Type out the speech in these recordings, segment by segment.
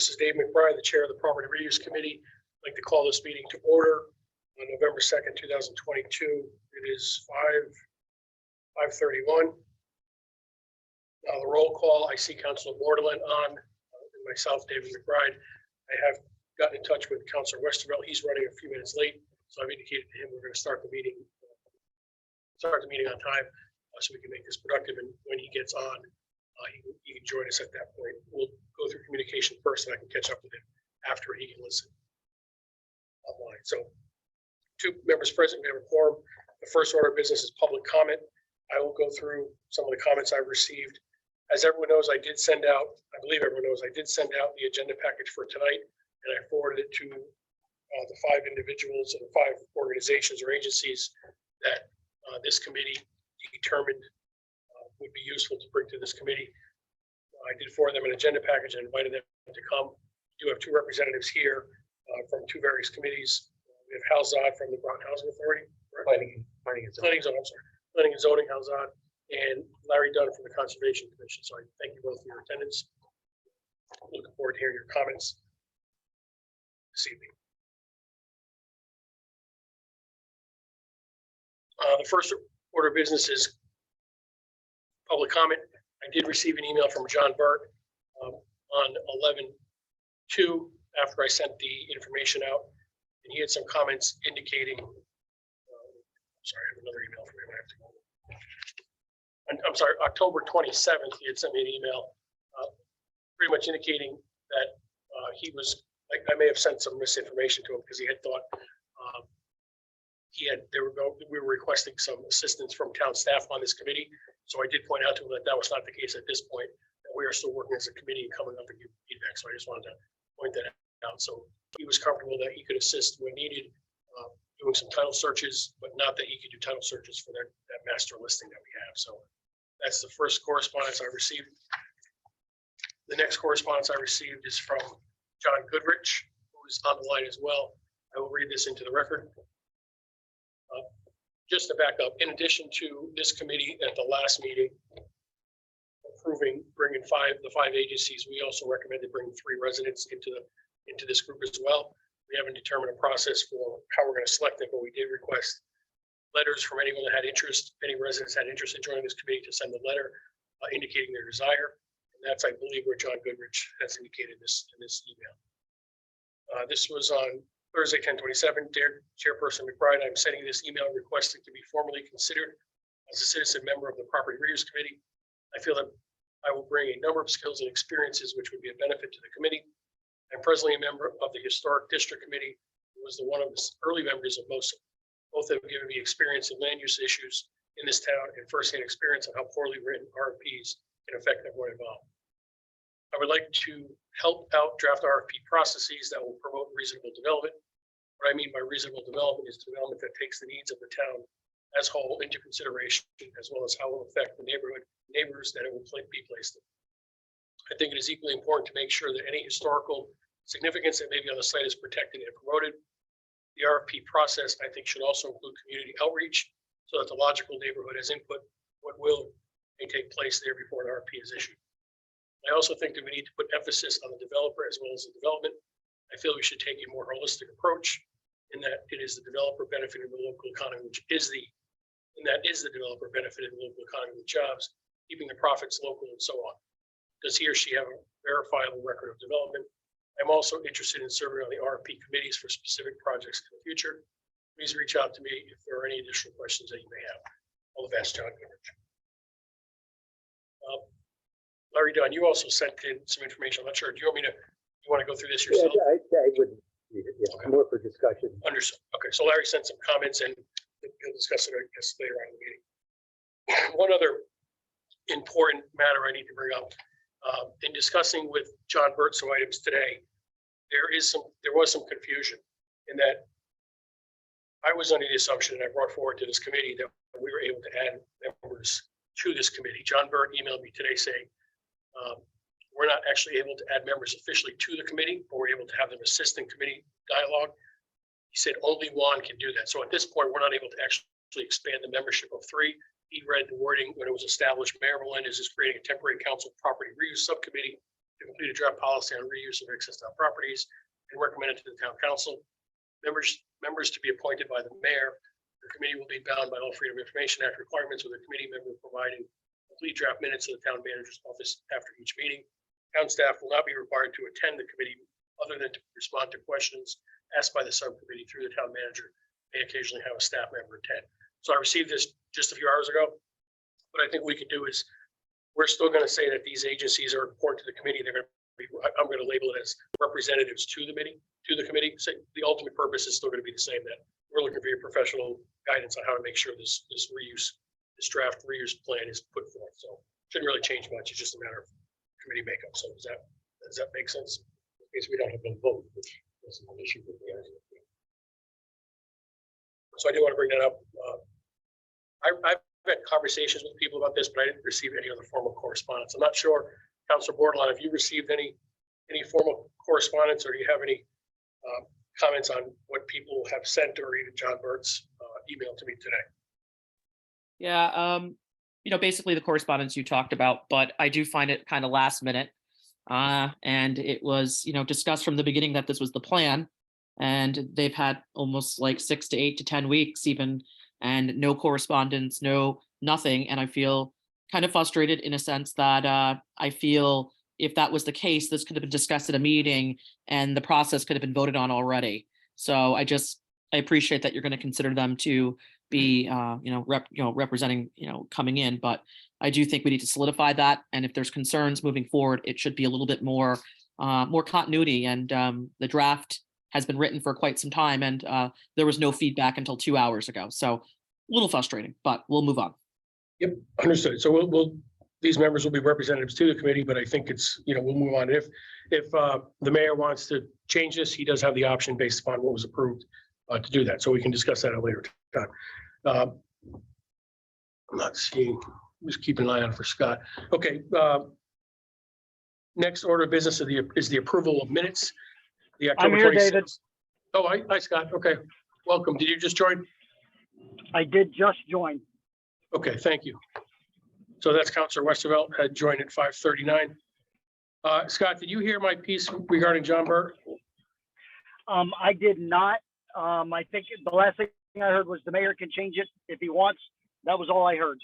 This is Dave McBride, the chair of the Property Reuse Committee. I'd like to call this meeting to order on November 2nd, 2022. It is 5:31. The roll call, I see Councilor Borderland on, and myself, David McBride. I have gotten in touch with Councilor Westervelt. He's running a few minutes late, so I've indicated to him we're going to start the meeting on time so we can make this productive. And when he gets on, he can join us at that point. We'll go through communication first, and I can catch up with him after he can listen online. So, 2 members present, we have a quorum. The first order of business is public comment. I will go through some of the comments I've received. As everyone knows, I believe everyone knows, I did send out the agenda package for tonight, and I forwarded it to the 5 individuals and 5 organizations or agencies that this committee determined would be useful to bring to this committee. I did forward them an agenda package and invited them to come. We do have 2 representatives here from 2 various committees. We have Hal Zod from the Groton Housing Authority. Planning and Zoning, Hal Zod, and Larry Dunn from the Conservation Commission. So I thank you both for your attendance. Looking forward to hearing your comments this evening. The first order of business is public comment. I did receive an email from John Burt on 11/2 after I sent the information out, and he had some comments indicating. Sorry, I have another email from him. I have to go. I'm sorry, October 27th, he had sent me an email pretty much indicating that he was, I may have sent some misinformation to him because he had thought we were requesting some assistance from town staff on this committee. So I did point out to him that that was not the case at this point, that we are still working as a committee and coming up and giving feedback. So I just wanted to point that out. So he was comfortable that he could assist when needed, doing some title searches, but not that he could do title searches for that master listing that we have. So that's the first correspondence I received. The next correspondence I received is from John Goodrich, who is on the line as well. I will read this into the record. Just to back up, in addition to this committee at the last meeting approving bringing the five agencies, we also recommended bringing 3 residents into this group as well. We haven't determined a process for how we're going to select them, but we did request letters from anyone that had interest, any residents had interest in joining this committee, to send a letter indicating their desire. And that's, I believe, where John Goodrich has indicated this in this email. This was on Thursday, 10/27. Dear Chairperson McBride, I'm sending this email requesting to be formally considered as a citizen member of the Property Reuse Committee. I feel that I will bring a number of skills and experiences which would be a benefit to the committee. I'm presently a member of the Historic District Committee, who was one of the early members of most. Both have given me experience in land use issues in this town and firsthand experience on how poorly written RFPs can affect everyone involved. I would like to help out draft RFP processes that will promote reasonable development. What I mean by reasonable development is development that takes the needs of the town as whole into consideration, as well as how it will affect the neighbors that it will be placed in. I think it is equally important to make sure that any historical significance that may be on the site is protected and promoted. The RFP process, I think, should also include community outreach so that the logical neighborhood has input what may take place there before an RFP is issued. I also think that we need to put emphasis on the developer as well as the development. I feel we should take a more holistic approach in that it is the developer benefiting the local economy, that is the developer benefiting the local economy with jobs, keeping the profits local, and so on. Does he or she have a verifiable record of development? I'm also interested in serving on the RFP committees for specific projects in the future. Please reach out to me if there are any additional questions that you may have. All the best, John Goodrich. Larry Dunn, you also sent in some information. I'm not sure. Do you want to go through this yourself? Yeah, I would read it. Yeah, okay. More for discussion. Understood. Okay, so Larry sent some comments and we'll discuss it, I guess, later on in the meeting. One other important matter I need to bring up. In discussing with John Burt some items today, there was some confusion in that I was under the assumption, and I brought forward to this committee, that we were able to add members to this committee. John Burt emailed me today saying we're not actually able to add members officially to the committee, but we're able to have them assist in committee dialogue. He said only Juan can do that. So at this point, we're not able to actually expand the membership of 3. He read the wording when it was established. Mayor Melendez is creating a temporary council property reuse subcommittee to complete a draft policy on reuse of excess town properties and recommend it to the town council. Members to be appointed by the mayor. The committee will be bound by all Freedom of Information Act requirements, with a committee member providing complete draft minutes to the town manager's office after each meeting. Town staff will not be required to attend the committee other than to respond to questions asked by the subcommittee through the town manager. May occasionally have a staff member attend. So I received this just a few hours ago. What I think we can do is, we're still going to say that these agencies are important to the committee. They're going to be, I'm going to label it as representatives to the committee. So the ultimate purpose is still going to be the same, that we're looking for your professional guidance on how to make sure this draft reuse plan is put forth. So shouldn't really change much. It's just a matter of committee makeup. So does that make sense? In case we don't have no vote, which is an issue with the idea. So I do want to bring that up. I've had conversations with people about this, but I didn't receive any other formal correspondence. I'm not sure, Councilor Bordelon, have you received any formal correspondence, or do you have any comments on what people have sent, or even John Burt's email to me today? Yeah, basically the correspondence you talked about, but I do find it kind of last minute. And it was, discussed from the beginning that this was the plan, and they've had almost like 6 to 8 to 10 weeks even, and no correspondence, nothing. And I feel kind of frustrated in a sense that I feel if that was the case, this could have been discussed at a meeting and the process could have been voted on already. So I appreciate that you're going to consider them to be, representing, coming in, but I do think we need to solidify that. And if there's concerns moving forward, it should be a little bit more continuity. And the draft has been written for quite some time, and there was no feedback until 2 hours ago. So a little frustrating, but we'll move on. Yep, understood. So these members will be representatives to the committee, but I think it's, we'll move on. If the mayor wants to change this, he does have the option based upon what was approved to do that. So we can discuss that at a later time. I'm not seeing, I'm just keeping an eye on for Scott. Okay. Next order of business is the approval of minutes. The October I'm here, 26th. David. Oh, hi, Scott. Okay. Welcome. Did you just join? I did just join. Okay, thank you. So that's Councilor Westervelt had joined at 5:39. Scott, did you hear my piece regarding John Burt? I did not. I think the last thing I heard was the mayor can change it if he wants. That was all I heard.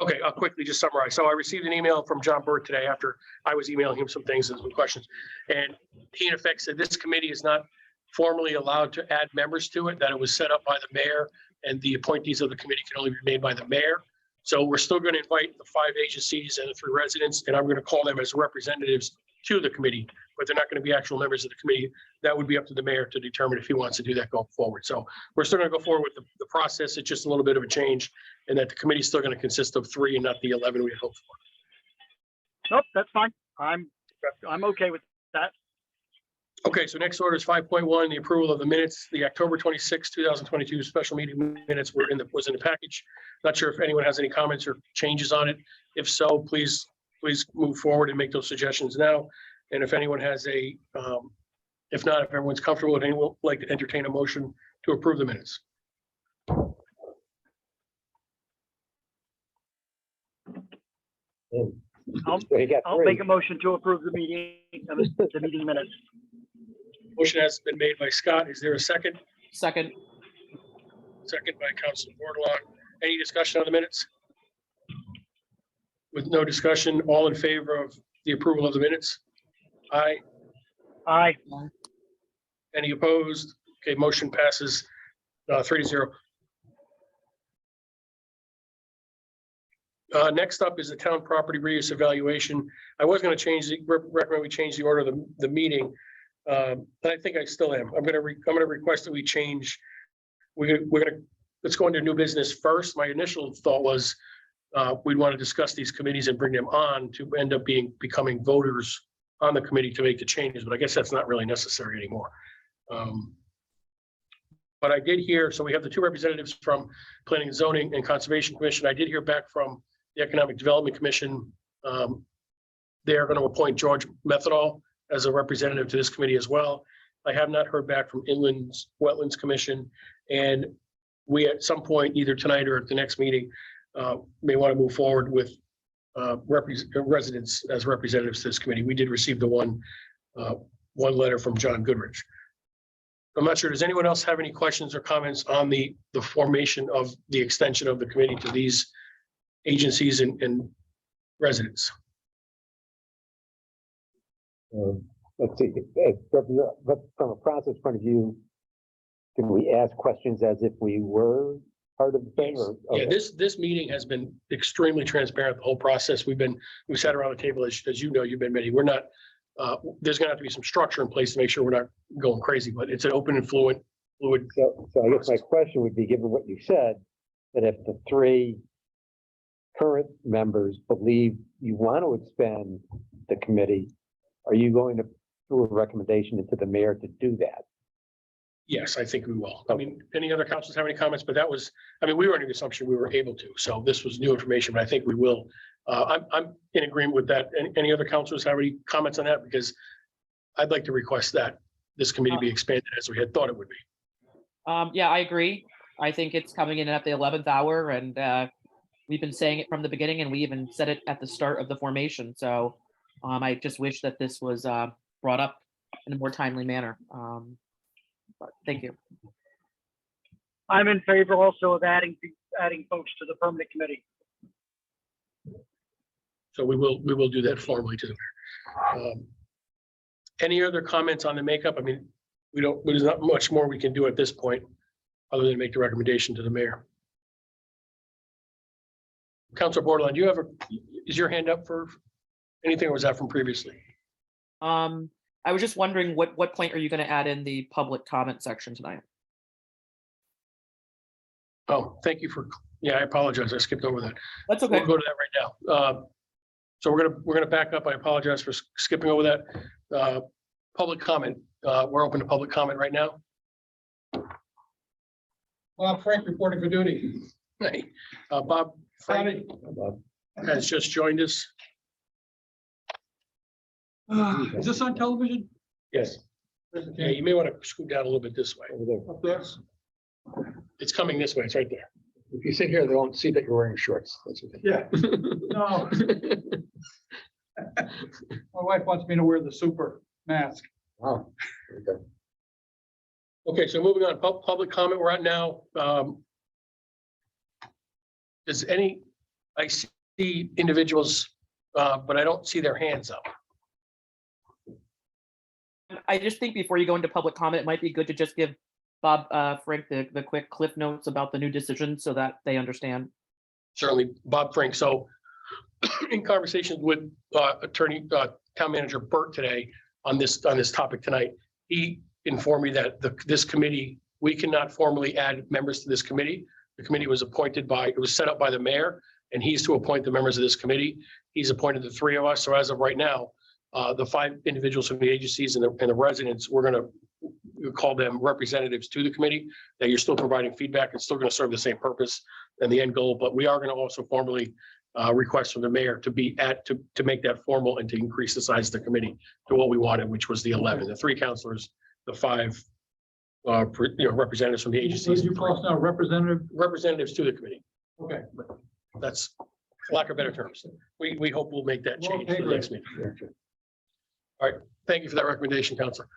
Okay, I'll quickly just summarize. So I received an email from John Burt today after I was emailing him some things and some questions. And he in effect said this committee is not formally allowed to add members to it, that it was set up by the mayor, and the appointees of the committee can only be made by the mayor. So we're still going to invite the 5 agencies and the 3 residents, and I'm going to call them as representatives to the committee, but they're not going to be actual members of the committee. That would be up to the mayor to determine if he wants to do that going forward. So we're still going to go forward with the process. It's just a little bit of a change, and that the committee is still going to consist of 3 and not the 11 we had hoped for. Nope, that's fine. I'm okay with that. Okay, so next order is 5.1, the approval of the minutes. The October 26, 2022 special meeting minutes was in the package. Not sure if anyone has any comments or changes on it. If so, please move forward and make those suggestions now. And if anyone has if not, if everyone's comfortable, if anyone would like to entertain a motion to approve the minutes. I'll make a motion to approve the meeting minutes. Motion has been made by Scott. Is there a second? Second. Second by Councilor Bordelon. Any discussion on the minutes? With no discussion, all in favor of the approval of the minutes? Aye. Aye. Any opposed? Okay, motion passes 3-0. Next up is the town property reuse evaluation. I was going to recommend we change the order of the meeting. But I think I still am. I'm going to request that we change. Let's go into new business first. My initial thought was we'd want to discuss these committees and bring them on to end up becoming voters on the committee to make the changes, but I guess that's not really necessary anymore. But I did hear, so we have the 2 representatives from Planning and Zoning and Conservation Commission. I did hear back from the Economic Development Commission. They're going to appoint George Methodol as a representative to this committee as well. I have not heard back from Inland Wetlands Commission, and we at some point, either tonight or at the next meeting, may want to move forward with residents as representatives to this committee. We did receive the one letter from John Goodrich. I'm not sure, does anyone else have any questions or comments on the formation of the extension of the committee to these agencies and residents? Let's see, but from a process point of view, can we ask questions as if we were part of the thing? Or, Yeah, okay. this meeting has been extremely transparent, the whole process. We sat around the table, as you know, you've been many. We're not, there's gonna have to be some structure in place to make sure we're not going crazy, but it's an open and fluid. So I guess my question would be, given what you said, that if the 3 current members believe you want to expand the committee, are you going to do a recommendation into the mayor to do that? Yes, I think we will. I mean, any other councils have any comments? But that was, I mean, we were under the assumption we were able to. So this was new information, but I think we will. I'm in agreement with that. Any other councils have any comments on that? Because I'd like to request that this committee be expanded as we had thought it would be. Yeah, I agree. I think it's coming in at the 11th hour, and we've been saying it from the beginning, and we even said it at the start of the formation. So I just wish that this was brought up in a more timely manner. But thank you. I'm in favor also of adding folks to the permanent committee. So we will do that formally to the mayor. Any other comments on the makeup? I mean, there's not much more we can do at this point other than make the recommendation to the mayor. Councilor Borderline, is your hand up for anything, or was that from previously? I was just wondering what point are you going to add in the public comment section tonight? Oh, thank you yeah, I apologize. I skipped over that. That's okay. We'll go to that right now. So we're gonna back up. I apologize for skipping over that. Public comment. We're open to public comment right now. Bob Frank reporting for duty. Hey, Bob Frank has just joined us. Is this on television? Yes. Yeah, you may want to scoot down a little bit this way. Over there. Up there? It's coming this way. It's right there. If you sit here, they won't see that you're wearing shorts. That's okay. Yeah. No. My wife wants me to wear the super mask. Oh, okay. Okay, so moving on, public comment we're at now. I see individuals, but I don't see their hands up. I just think before you go into public comment, it might be good to just give Bob Frank the quick cliff notes about the new decision so that they understand. Certainly, Bob Frank. So in conversations with town manager Burt today on this topic tonight, he informed me that this committee, we cannot formally add members to this committee. The committee was it was set up by the mayor, and he's to appoint the members of this committee. He's appointed the 3 of us. So as of right now, the 5 individuals from the agencies and the residents, we're going to call them representatives to the committee, that you're still providing feedback and still going to serve the same purpose and the end goal. But we are going to also formally request from the mayor to make that formal and to increase the size of the committee to what we wanted, which was the 11, the 3 counselors, the 5 representatives from the agencies. You cross now Representatives to the committee. Okay. That's for lack of better terms. We hope we'll make that change for the next meeting. All right. Thank you for that recommendation, Counselor.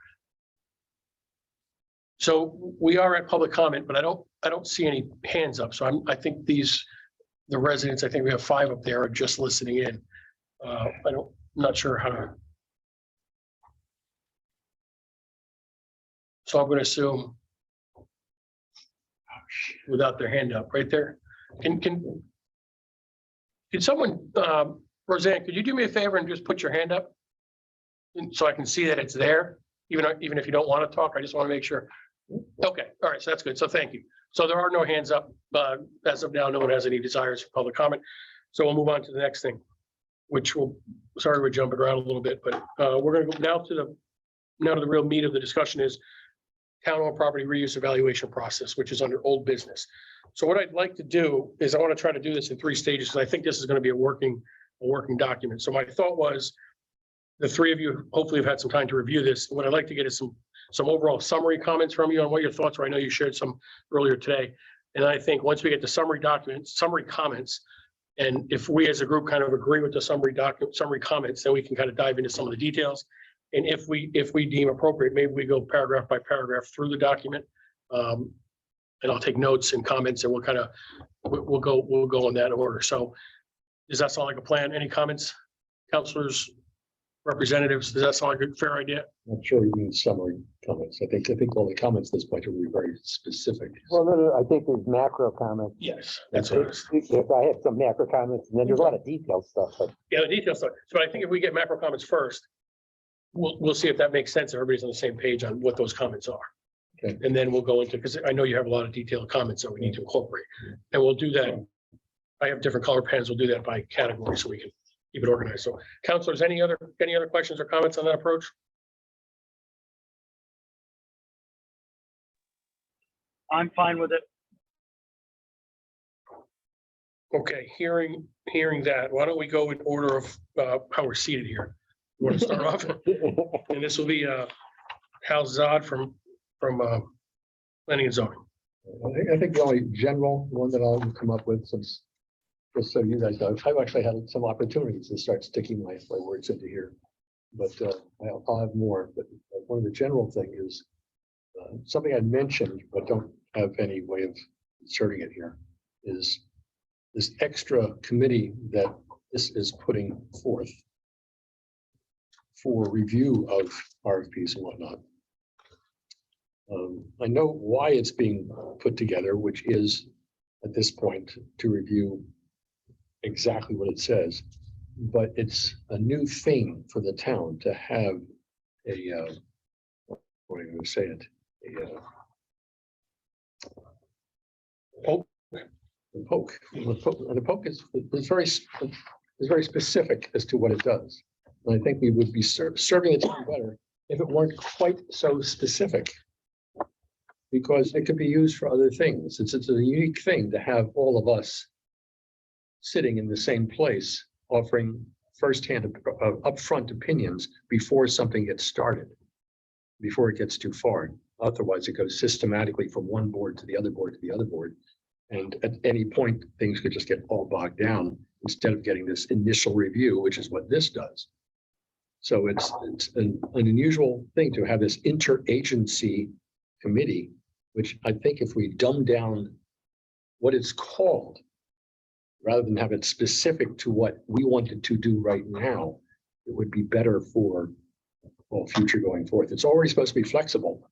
So we are at public comment, but I don't see any hands up. So I think the residents, I think we have 5 up there are just listening in. I'm not sure how to. So I'm going to assume without their hand up right there. Can someone, Roseanne, could you do me a favor and just put your hand up? So I can see that it's there, even if you don't want to talk. I just want to make sure. Okay, all right, so that's good. So thank you. So there are no hands up, as of now. No one has any desires for public comment. So we'll move on to the next thing, which sorry, we're jumping around a little bit, but we're going to go now to the real meat of the discussion is town-owned property reuse evaluation process, which is under old business. So what I'd like to do is I want to try to do this in 3 stages, because I think this is going to be a working document. So my thought was, the 3 of you hopefully have had some time to review this. What I'd like to get is some overall summary comments from you on what your thoughts are. I know you shared some earlier today. And I think once we get the summary comments, And if we as a group kind of agree with the summary comments, then we can kind of dive into some of the details. And if we deem appropriate, maybe we go paragraph by paragraph through the document. And I'll take notes and comments and we'll go in that order. So does that sound like a plan? Any comments, counselors, representatives? Does that sound like a fair idea? Not sure you mean summary comments. I think all the comments at this point will be very specific. Well, no, I think there's macro comments. Yes, that's what it is. If I had some macro comments, and then there's a lot of detailed stuff, but Yeah, the details. So I think if we get macro comments first, we'll see if that makes sense. Everybody's on the same page on what those comments are. Okay. And then we'll go into, because I know you have a lot of detailed comments that we need to incorporate. And we'll do that. I have different color pens. We'll do that by category so we can keep it organized. So counselors, any other questions or comments on that approach? I'm fine with it. Okay, hearing that, why don't we go in order of how we're seated here? You want to start off? And this will be Hal Zod from Planning and Zoning. I think the only general one that I'll come up with, since, just so you guys know, I've actually had some opportunities to start sticking my words into here. But I'll have more, but one of the general thing is something I mentioned, but don't have any way of inserting it here, is this extra committee that this is putting forth for review of RFPs and whatnot. I know why it's being put together, which is at this point to review exactly what it says, but it's a new thing for the town to have a, what am I going to say it? Poke. The poke. And the poke is very specific as to what it does. And I think we would be serving it better if it weren't quite so specific, because it could be used for other things. It's a unique thing to have all of us sitting in the same place, offering firsthand upfront opinions before something gets started, before it gets too far. Otherwise, it goes systematically from one board to the other board to the other board. And at any point, things could just get all bogged down instead of getting this initial review, which is what this does. So it's an unusual thing to have this interagency committee, which I think if we dumb down what it's called, rather than have it specific to what we wanted to do right now, it would be better for all future going forth. It's already supposed to be flexible,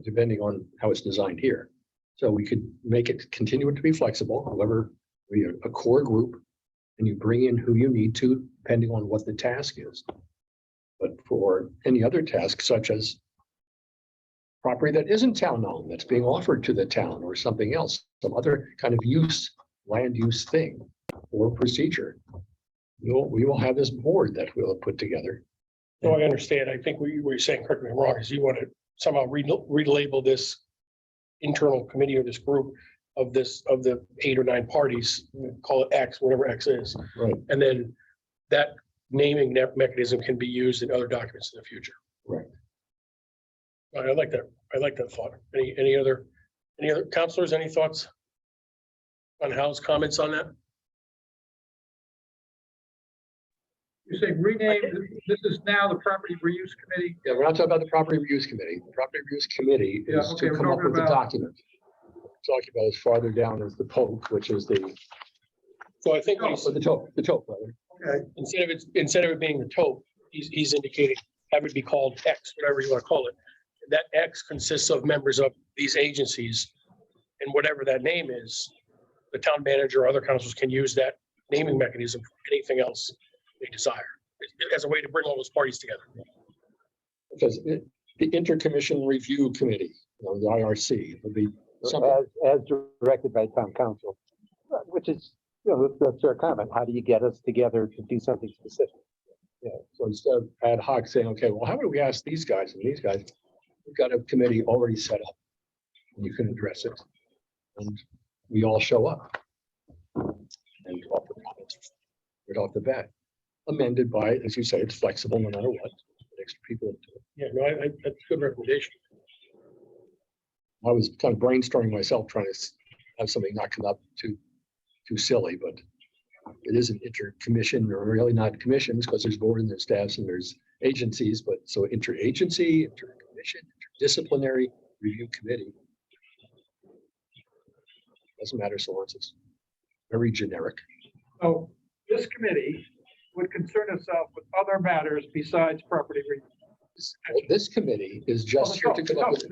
depending on how it's designed here. So we could make it continue to be flexible. However, we are a core group and you bring in who you need to, depending on what the task is. But for any other task, such as property that isn't town owned, that's being offered to the town or something else, some other kind of land use thing or procedure, we will have this board that we'll put together. No, I understand. I think what you're saying, correct me if I'm wrong, is you want to somehow relabel this internal committee or this group of the 8 or 9 parties, call it X, whatever X is. Right. And then that naming mechanism can be used in other documents in the future. Right. I like that. I like that thought. Any other counselors, any thoughts on Hal's comments on that? You say rename, this is now the property reuse committee. Yeah, we're not talking about the property reviews committee. The property reviews committee Yeah, is okay, to we're come up talking with the about- document. Talking about as farther down as the poke, which is the So I think the tope, rather. Okay, instead of it being the tope, he's indicating that would be called X, whatever you want to call it. That X consists of members of these agencies, and whatever that name is, the town manager or other councils can use that naming mechanism for anything else they desire, as a way to bring all those parties together. Because the intercommission review committee, the IRC, will be something. as directed by town council, which is, that's their comment. How do you get us together to do something specific? Yeah, so instead of ad hoc saying, okay, well, how about we ask these guys and these guys? We've got a committee already set up and you can address it. And we all show up and offer comments right off the bat. Amended by, as you say, it's flexible no matter what. Extra people into it. Yeah, no, that's a good recommendation. I was kind of brainstorming myself, trying to have something not come up too silly, but it is an intercommission, or really not commissions, because there's board and there's staffs and there's agencies, but so interagency, intercommission, interdisciplinary review committee. Doesn't matter so long as it's very generic. So this committee would concern itself with other matters besides property review. This committee is just here to come up with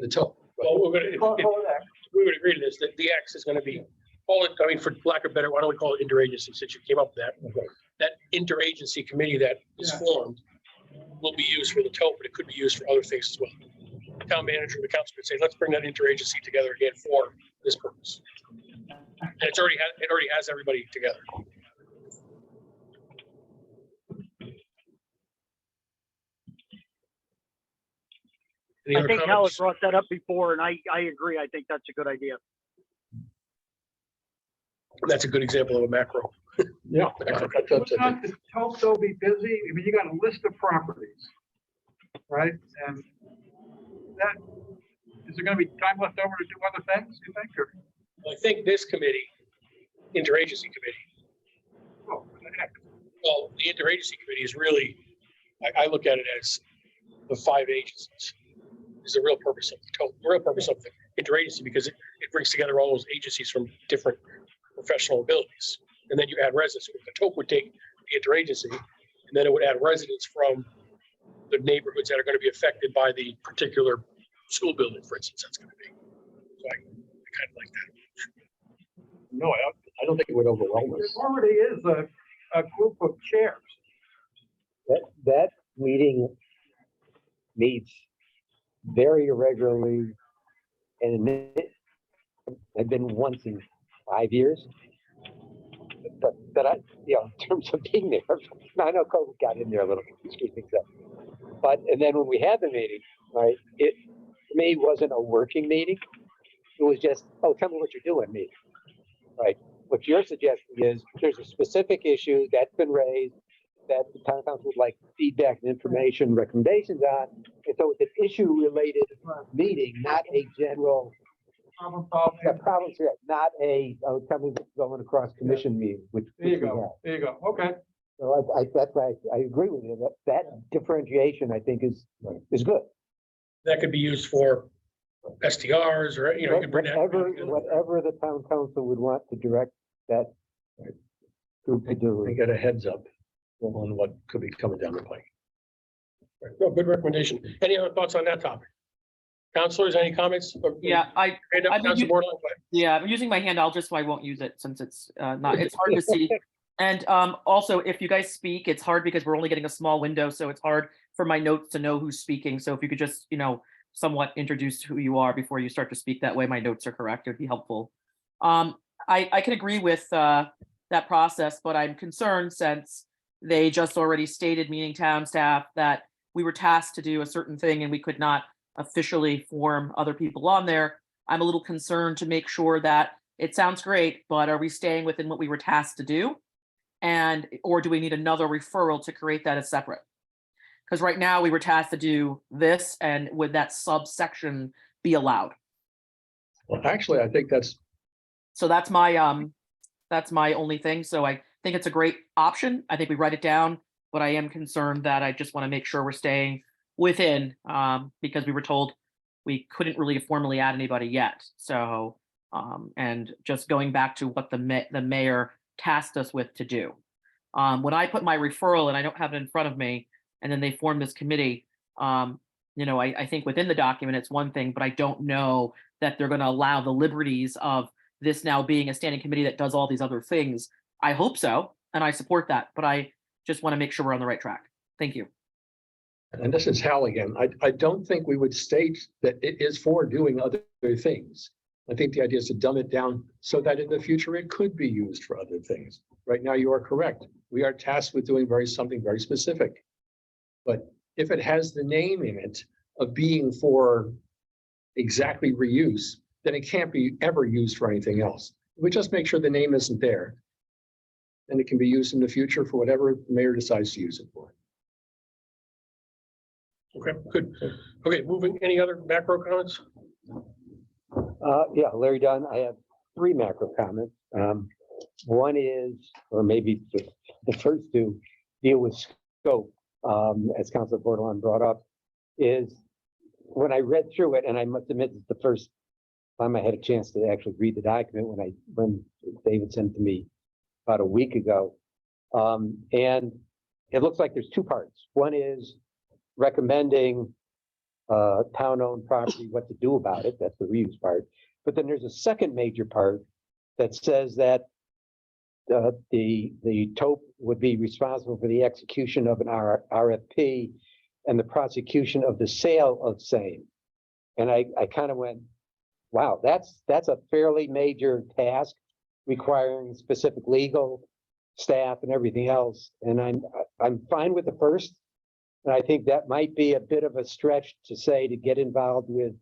the top. Well, we're gonna, Call it that. we would agree to this, that the X is gonna be, I mean, for lack of better, why don't we call it interagency, since you came up with that? That interagency committee that is Yeah. formed will be used for the tote, but it could be used for other things as well. The town manager and the council could say, let's bring that interagency together again for this purpose. And it already has everybody together. Any I other think Howard comments? brought that up before, and I agree. I think that's a good idea. That's a good example of a macro. Yeah. Would not the tote though be busy? I mean, you got a list of properties, right? And that, is there gonna be time left over to do other things, you think, or? I think this committee, interagency committee, Oh, what the heck? well, the interagency committee is really, I look at it as the 5 agencies. Is the real purpose of the real purpose of the interagency, because it brings together all those agencies from different professional abilities. And then you add residents. The TOP would take the interagency, and then it would add residents from the neighborhoods that are going to be affected by the particular school building, for instance, that's going to be. So I kind of like that. No, I don't think it would overwhelm There us. already is a group of chairs. That meeting meets very irregularly, and I've been once in 5 years. But I, in terms of being there, I know COVID got in there a little bit, screwed things up. But, and then when we had the meeting, right, it, to me, wasn't a working meeting. It was just, oh, tell me what you're doing meeting, right? What you're suggesting is there's a specific issue that's been raised that the town council would like feedback and information, recommendations on. And so it's an issue-related meeting, not a general problems here, not a, oh, tell me what's going across commission meeting, which There you we go. have. There you go. Okay. So that's why I agree with you. That differentiation, I think, is good. That could be used for STRs or, you can bring that. Whatever the town council would want to direct that group to do. We get a heads up on what could be coming down the pike. No, good recommendation. Any other thoughts on that topic? Counselors, any comments? Yeah, Hand up, I've been Council Bordelon, go ahead. yeah, I'm using my hand. I'll just, so I won't use it since it's not, it's hard to see. And also, if you guys speak, it's hard because we're only getting a small window, so it's hard for my notes to know who's speaking. So if you could just, somewhat introduce who you are before you start to speak, that way my notes are correct, it'd be helpful. I can agree with that process, but I'm concerned since they just already stated, meaning town staff, that we were tasked to do a certain thing and we could not officially form other people on there. I'm a little concerned to make sure that it sounds great, but are we staying within what we were tasked to do? And, or do we need another referral to create that as separate? Because right now we were tasked to do this, and would that subsection be allowed? Well, actually, I think that's, So that's my only thing. So I think it's a great option. I think we write it down, but I am concerned that I just want to make sure we're staying within, because we were told we couldn't really formally add anybody yet. So, and just going back to what the mayor tasked us with to do. When I put my referral, and I don't have it in front of me, and then they formed this committee, I think within the document, it's one thing, but I don't know that they're going to allow the liberties of this now being a standing committee that does all these other things. I hope so, and I support that, but I just want to make sure we're on the right track. Thank you. and this is Hal again, I don't think we would state that it is for doing other things. I think the idea is to dumb it down so that in the future it could be used for other things. Right now, you are correct. We are tasked with doing something very specific. But if it has the name in it of being for exactly reuse, then it can't be ever used for anything else. We just make sure the name isn't there. And it can be used in the future for whatever the mayor decides to use it for. Okay, good. Okay, moving, any other macro comments? Yeah, Larry Dunn, I have 3 macro comments. One is, or maybe the first two, deal with scope, as Councilor Bordelon brought up, is when I read through it, and I must admit, it's the first time I had a chance to actually read the document when David sent it to me about a week ago. And it looks like there's two parts. One is recommending town-owned property, what to do about it. That's the reuse part. But then there's a second major part that says that the TOP would be responsible for the execution of an RFP and the prosecution of the sale of same. And I kind of went, wow, that's a fairly major task requiring specific legal staff and everything else. And I'm fine with the first. And I think that might be a bit of a stretch to say to get involved with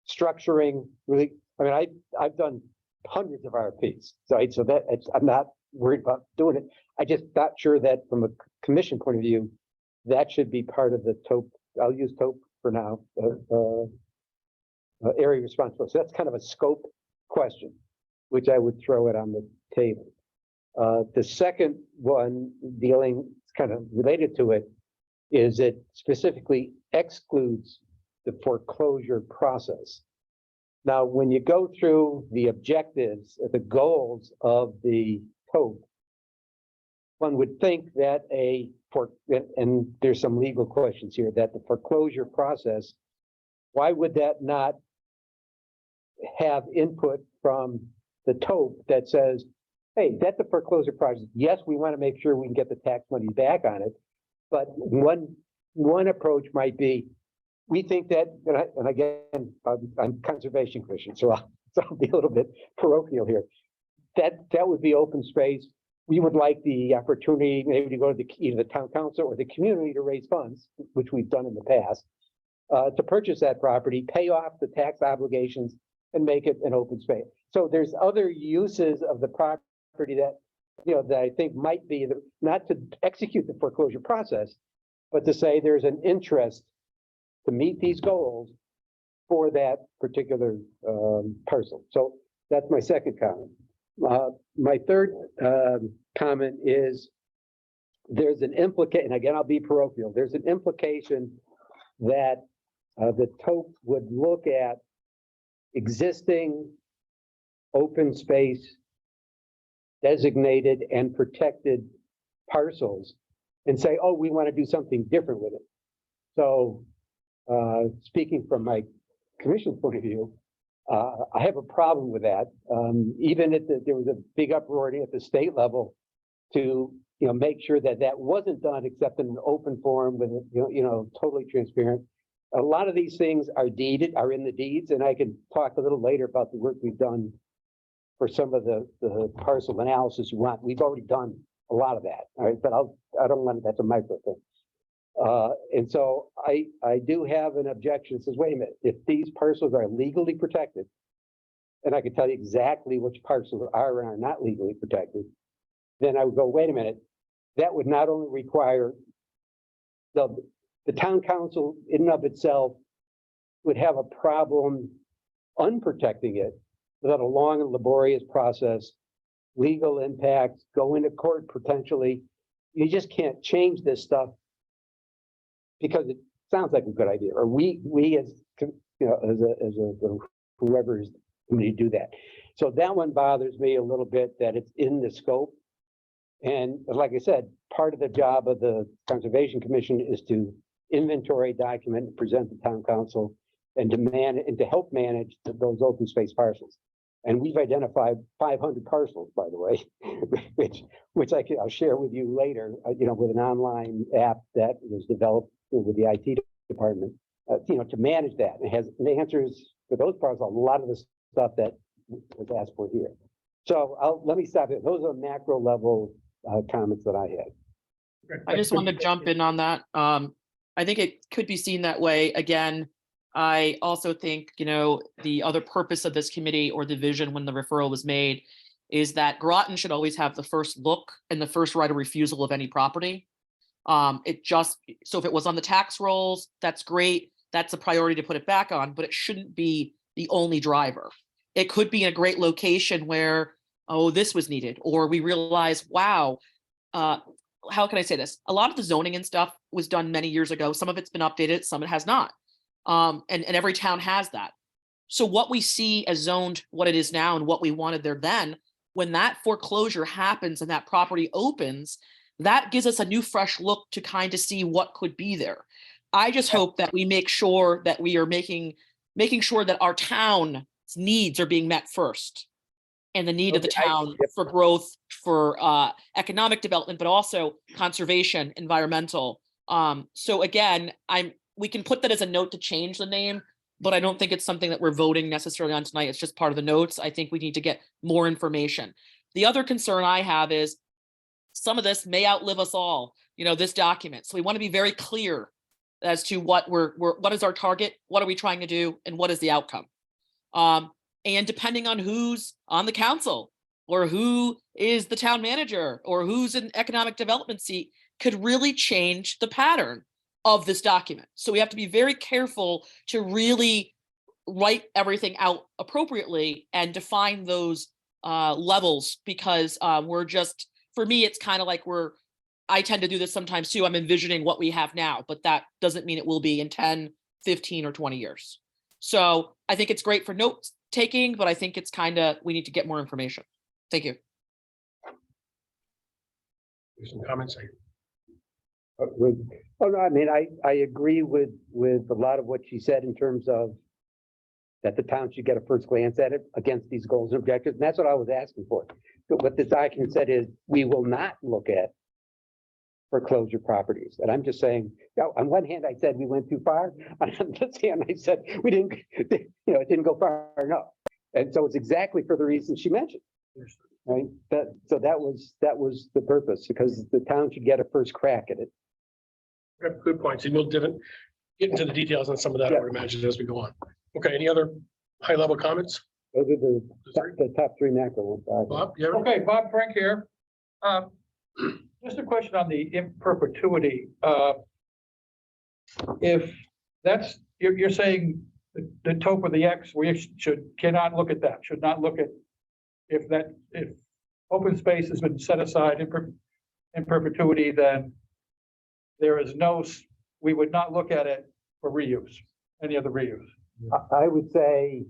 structuring really. I mean, I've done hundreds of RFPs, so that I'm not worried about doing it. I just not sure that from a commission point of view, that should be part of the TOP. I'll use TOP for now. Area responsibility. So that's kind of a scope question, which I would throw it on the table. The second one, dealing kind of related to it, is it specifically excludes the foreclosure process. Now, when you go through the objectives, the goals of the code, one would think that and there's some legal questions here, that the foreclosure process, why would that not have input from the TOP that says, hey, that's a foreclosure process. Yes, we want to make sure we can get the tax money back on it. But one approach might be, we think that, and again, I'm conservation Christian, so I'll be a little bit parochial here. That would be open space. We would like the opportunity maybe to go to either the town council or the community to raise funds, which we've done in the past, to purchase that property, pay off the tax obligations, and make it an open space. So there's other uses of the property that, that I think might be not to execute the foreclosure process, but to say there's an interest to meet these goals for that particular parcel. So that's my second comment. My third comment is there's an implication, again, I'll be parochial. There's an implication that the TOP would look at existing open space designated and protected parcels and say, oh, we want to do something different with it. So speaking from my commission's point of view, I have a problem with that. Even if there was a big uproar at the state level to make sure that that wasn't done except in an open forum with totally transparent. A lot of these things are in the deeds, and I can talk a little later about the work we've done for some of the parcel analysis you want. We've already done a lot of that. All right, but I don't want that's a micro thing. And so I do have an objection. It says, wait a minute, if these parcels are legally protected, and I can tell you exactly which parcels are and are not legally protected, then I would go, wait a minute, that would not only require the town council in and of itself would have a problem unprotecting it without a long and laborious process, legal impacts, go into court potentially. You just can't change this stuff because it sounds like a good idea, or we as whoever is going to do that. So that one bothers me a little bit, that it's in the scope. And like I said, part of the job of the Conservation Commission is to inventory, document, and present to town council, and to help manage those open space parcels. And we've identified 500 parcels, by the way, which I'll share with you later. With an online app that was developed with the IT department, to manage that. It has the answers for those parcels, a lot of the stuff that was asked for here. So let me stop it. Those are macro level comments that I had. I just wanted to jump in on that. I think it could be seen that way. Again, I also think, the other purpose of this committee or the vision when the referral was made is that Groton should always have the first look and the first right of refusal of any property. So if it was on the tax rolls, that's great. That's a priority to put it back on, but it shouldn't be the only driver. It could be in a great location where oh, this was needed, or we realize, wow, how can I say this? A lot of the zoning and stuff was done many years ago. Some of it's been updated, some it has not. And every town has that. So what we see as zoned, what it is now and what we wanted there then, when that foreclosure happens and that property opens, that gives us a new fresh look to kind of see what could be there. I just hope that we make sure that we are making sure that our town's needs are being met first. And the need of the town for growth, for economic development, but also conservation, environmental. So again, we can put that as a note to change the name, but I don't think it's something that we're voting necessarily on tonight. It's just part of the notes. I think we need to get more information. The other concern I have is some of this may outlive us all, this document. So we want to be very clear as to what is our target, what are we trying to do, and what is the outcome. And depending on who's on the council or who is the town manager or who's in economic development seat could really change the pattern of this document. So we have to be very careful to really write everything out appropriately and define those levels, because for me, it's kind of like I tend to do this sometimes too. I'm envisioning what we have now, but that doesn't mean it will be in 10, 15, or 20 years. So I think it's great for notes taking, but I think it's we need to get more information. Thank you. Some comments. Oh, no, I mean, I agree with a lot of what she said in terms of that the town should get a first glance at it against these goals and objectives. And that's what I was asking for. But what this document said is we will not look at foreclosure properties. And I'm just saying, on one hand, I said we went too far. On the other hand, I said we didn't, it didn't go far enough. And so it's exactly for the reason she mentioned. Right. So that was the purpose, because the town should get a first crack at it. Good points. And we'll get into the details on some of that, I would imagine, as we go on. Okay, any other high level comments? Those are the top three macro ones. Bob, you have Okay, Bob Frank here. Just a question on the in perpetuity. If that's, you're saying the top of the X, we cannot look at that, should not look at if open space has been set aside in perpetuity, then there is we would not look at it for reuse, any other reuse. I would say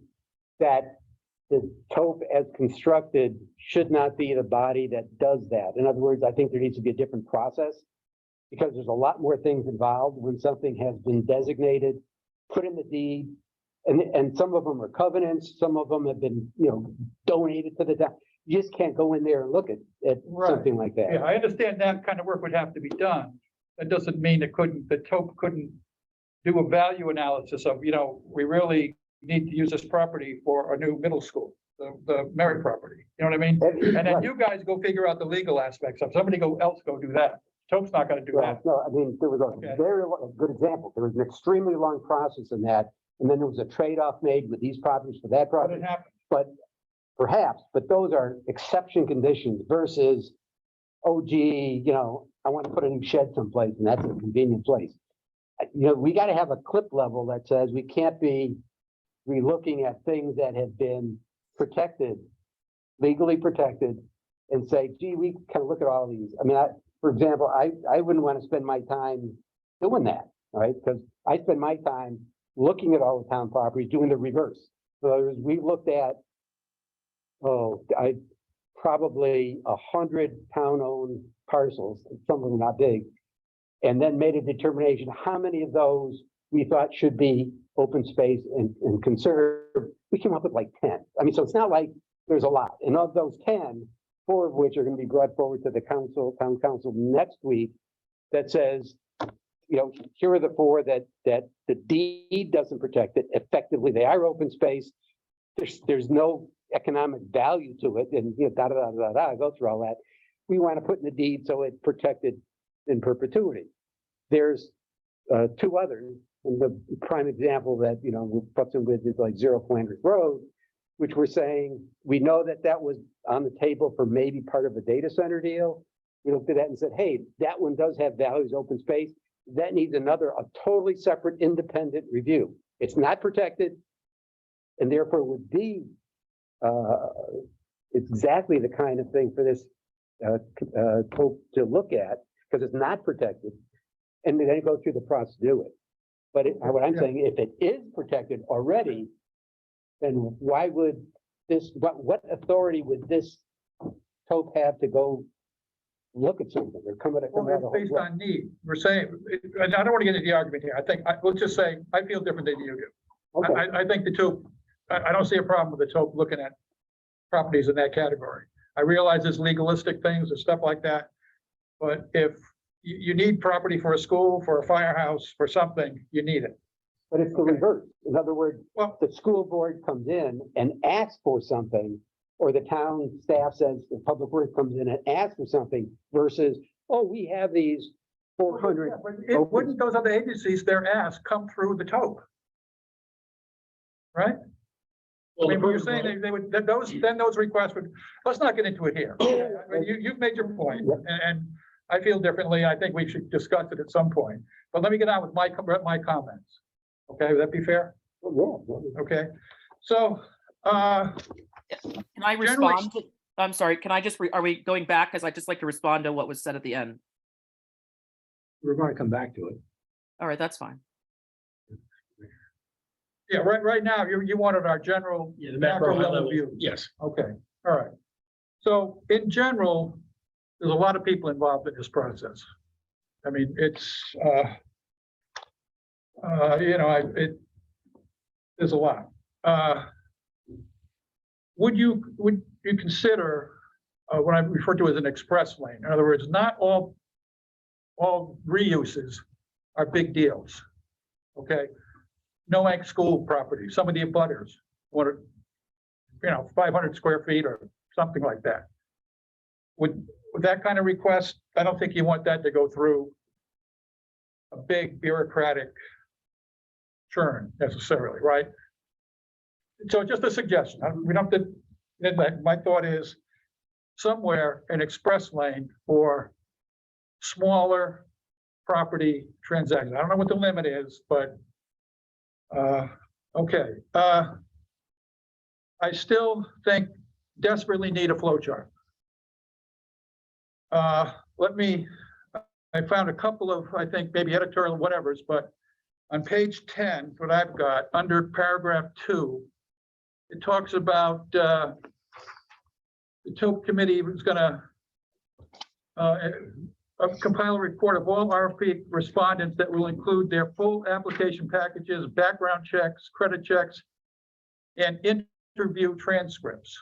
that the TOP as constructed should not be the body that does that. In other words, I think there needs to be a different process, because there's a lot more things involved when something has been designated, put in the deed, and some of them are covenants, some of them have been, donated to the town. You just can't go in there and look at something like that. Yeah, I understand that kind of work would have to be done. That doesn't mean the TOP couldn't do a value analysis of, we really need to use this property for a new middle school, the Merritt property. You know what I mean? And then you guys go figure out the legal aspects of somebody else go do that. TOP's not going to do that. No, I mean, there was a very good example. There was an extremely long process in that. And then there was a trade-off made with these properties for that property. But those are exception conditions versus, oh, gee, I want to put a new shed someplace and that's a convenient place. We got to have a clip level that says we can't be relooking at things that have been protected, legally protected, and say, gee, we kind of look at all these. I mean, for example, I wouldn't want to spend my time doing that, right? Because I spend my time looking at all the town properties, doing the reverse. So we looked at, probably 100 town-owned parcels, some of them not big, and then made a determination how many of those we thought should be open space and conserved. We came up with like 10. I mean, so it's not like there's a lot. And of those 10, 4 of which are going to be brought forward to the town council next week, that says, here are the 4 that the deed doesn't protect it. Effectively, they are open space. There's no economic value to it, and go through all that. We want to put in the deed so it's protected in perpetuity. There's 2 others, and the prime example that we're fussing with is like 0 Flanders Road, which we're saying we know that was on the table for maybe part of a data center deal. We looked at that and said, hey, that one does have values, open space. That needs a totally separate independent review. It's not protected, and therefore would be it's exactly the kind of thing for this to look at, because it's not protected. And then go through the process to do it. But what I'm saying, if it is protected already, then why would this, what authority would this TOP have to go look at something or come at a? Well, it's based on need. We're saying, and I don't want to get into the argument here. I think, let's just say, I feel different than you do. Okay. I think the TOP, I don't see a problem with the TOP looking at properties in that category. I realize there's legalistic things and stuff like that. But if you need property for a school, for a firehouse, for something, you need it. But it's the reverse. In other words, Well, the school board comes in and asks for something, or the town staff says, the public works comes in and asks for something versus, oh, we have these 400. yeah, but it wouldn't those other agencies, their ask come through the TOP? Right? I mean, you're saying they would, then those requests would, let's not get into it here. I mean, you've made your point, and I feel differently. I think we should discuss it at some point. But let me get on with my comments. Okay, would that be fair? Yeah. Okay, so, Can I respond? I'm sorry, can I just, are we going back? Because I'd just like to respond to what was said at the end. We're going to come back to it. All right, that's fine. yeah, right now, you wanted our general Yeah, the macro high level view. yes. Okay, all right. So in general, there's a lot of people involved in this process. I mean, it's, there's a lot. Would you consider what I refer to as an express lane? In other words, not all reuses are big deals. Okay, no ag school property. Some of the abutters wanted, 500 square feet or something like that. Would that kind of request? I don't think you want that to go through a big bureaucratic churn necessarily, right? So just a suggestion. We don't have to, my thought is somewhere an express lane for smaller property transactions. I don't know what the limit is, but okay. I still think desperately need a flow chart. I found a couple of, I think maybe editorial whatevers, but on page 10, what I've got under paragraph 2, it talks about the TOP committee was gonna compile a report of all RFP respondents that will include their full application packages, background checks, credit checks, and interview transcripts.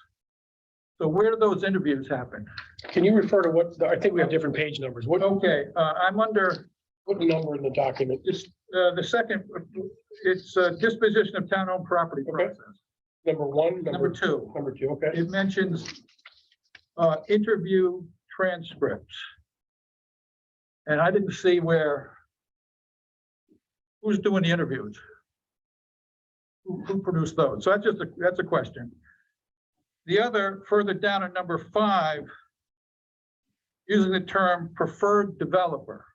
So where do those interviews happen? Can you refer to what, I think we have different page numbers. What, Okay, I'm under what number in the document? this, the second, it's disposition of town-owned property Okay. process. Number one, Number 2, number 2, okay. it mentions interview transcripts. And I didn't see who's doing the interviews? Who produced those? So that's a question. The other, further down at number 5, using the term preferred developer.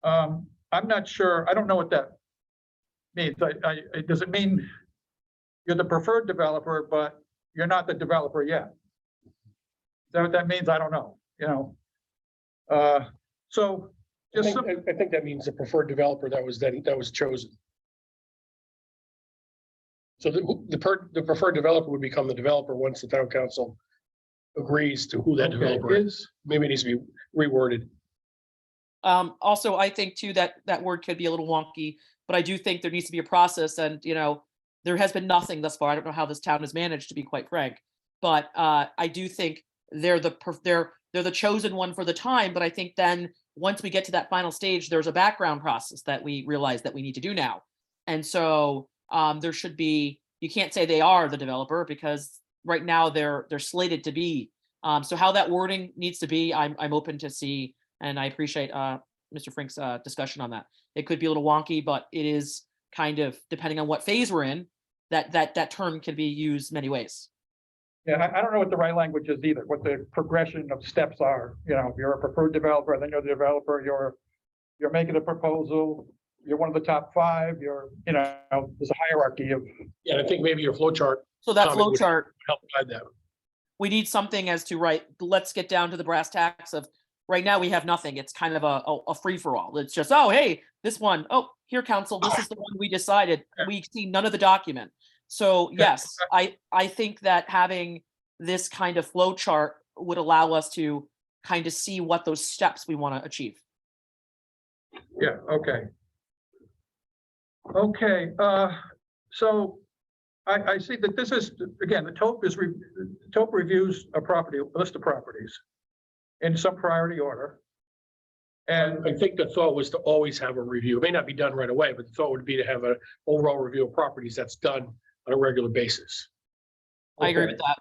I'm not sure, I don't know what that means. Does it mean you're the preferred developer, but you're not the developer yet? Is that what that means? I don't know, so I just think that means the preferred developer that was chosen. So the preferred developer would become the developer once the town council agrees to who that developer is. Maybe it needs to be reworded. Also, I think too that word could be a little wonky, but I do think there needs to be a process, and there has been nothing thus far. I don't know how this town is managed, to be quite frank, but I do think they're the chosen one for the time. But I think then once we get to that final stage, there's a background process that we realize that we need to do now, and so there should be. You can't say they are the developer because right now they're slated to be. So how that wording needs to be, I'm open to see. And I appreciate Mr. Frink's discussion on that. It could be a little wonky, but it is kind of depending on what phase we're in, that term can be used many ways. Yeah, I don't know what the right language is either, what the progression of steps are. You're a preferred developer, then you're the developer, you're making a proposal, you're one of the top 5, there's a hierarchy of. Yeah, I think maybe your flow chart So that Comment flow would- chart, help guide that. we need something as to, right, let's get down to the brass tacks of, right now we have nothing. It's kind of a free for all. It's just, oh, hey, this one, oh, here, council, this is the one we decided. We see none of the document. So yes, I think that having this kind of flow chart would allow us to kind of see what those steps we want to achieve. Yeah, okay. Okay, so I see that this is, again, the TOP reviews a list of properties in some priority order. And I think the thought was to always have a review. It may not be done right away, but the thought would be to have an overall review of properties that's done on a regular basis. I agree with that.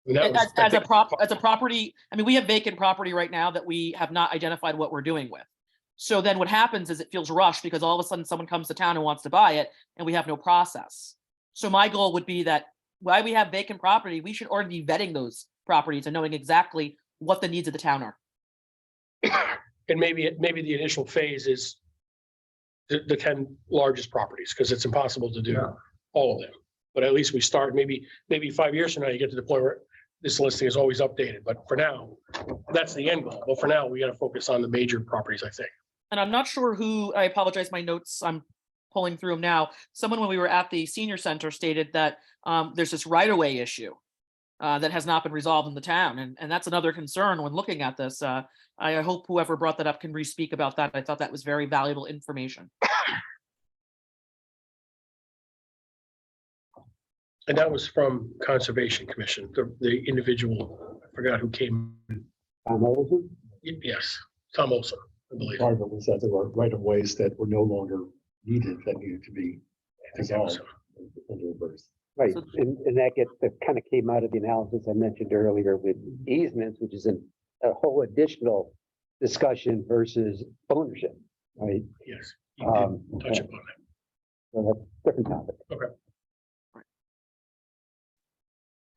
And that was, I As a think, property, I mean, we have vacant property right now that we have not identified what we're doing with. So then what happens is it feels rushed because all of a sudden someone comes to town and wants to buy it and we have no process. So my goal would be that while we have vacant property, we should already be vetting those properties and knowing exactly what the needs of the town are. and maybe the initial phase is the 10 largest properties, because it's impossible to do Yeah. all of them. But at least we start, maybe 5 years from now, you get to the point where this listing is always updated. But for now, that's the end goal. But for now, we got to focus on the major properties, I think. And I'm not sure who, I apologize, my notes, I'm pulling through them now. Someone, when we were at the senior center, stated that there's this right-of-way issue that has not been resolved in the town. And that's another concern when looking at this. I hope whoever brought that up can re-speak about that. I thought that was very valuable information. And that was from Conservation Commission, the individual, I forgot who came. Yes, Tom Olson, I believe. Part of it was that there were right of ways that were no longer needed, that needed to be dissolved and reversed. Right, So- and that kind of came out of the analysis I mentioned earlier with easements, which is a whole additional discussion versus ownership, right? Yes, you did touch Yeah. upon that. So that's a different topic.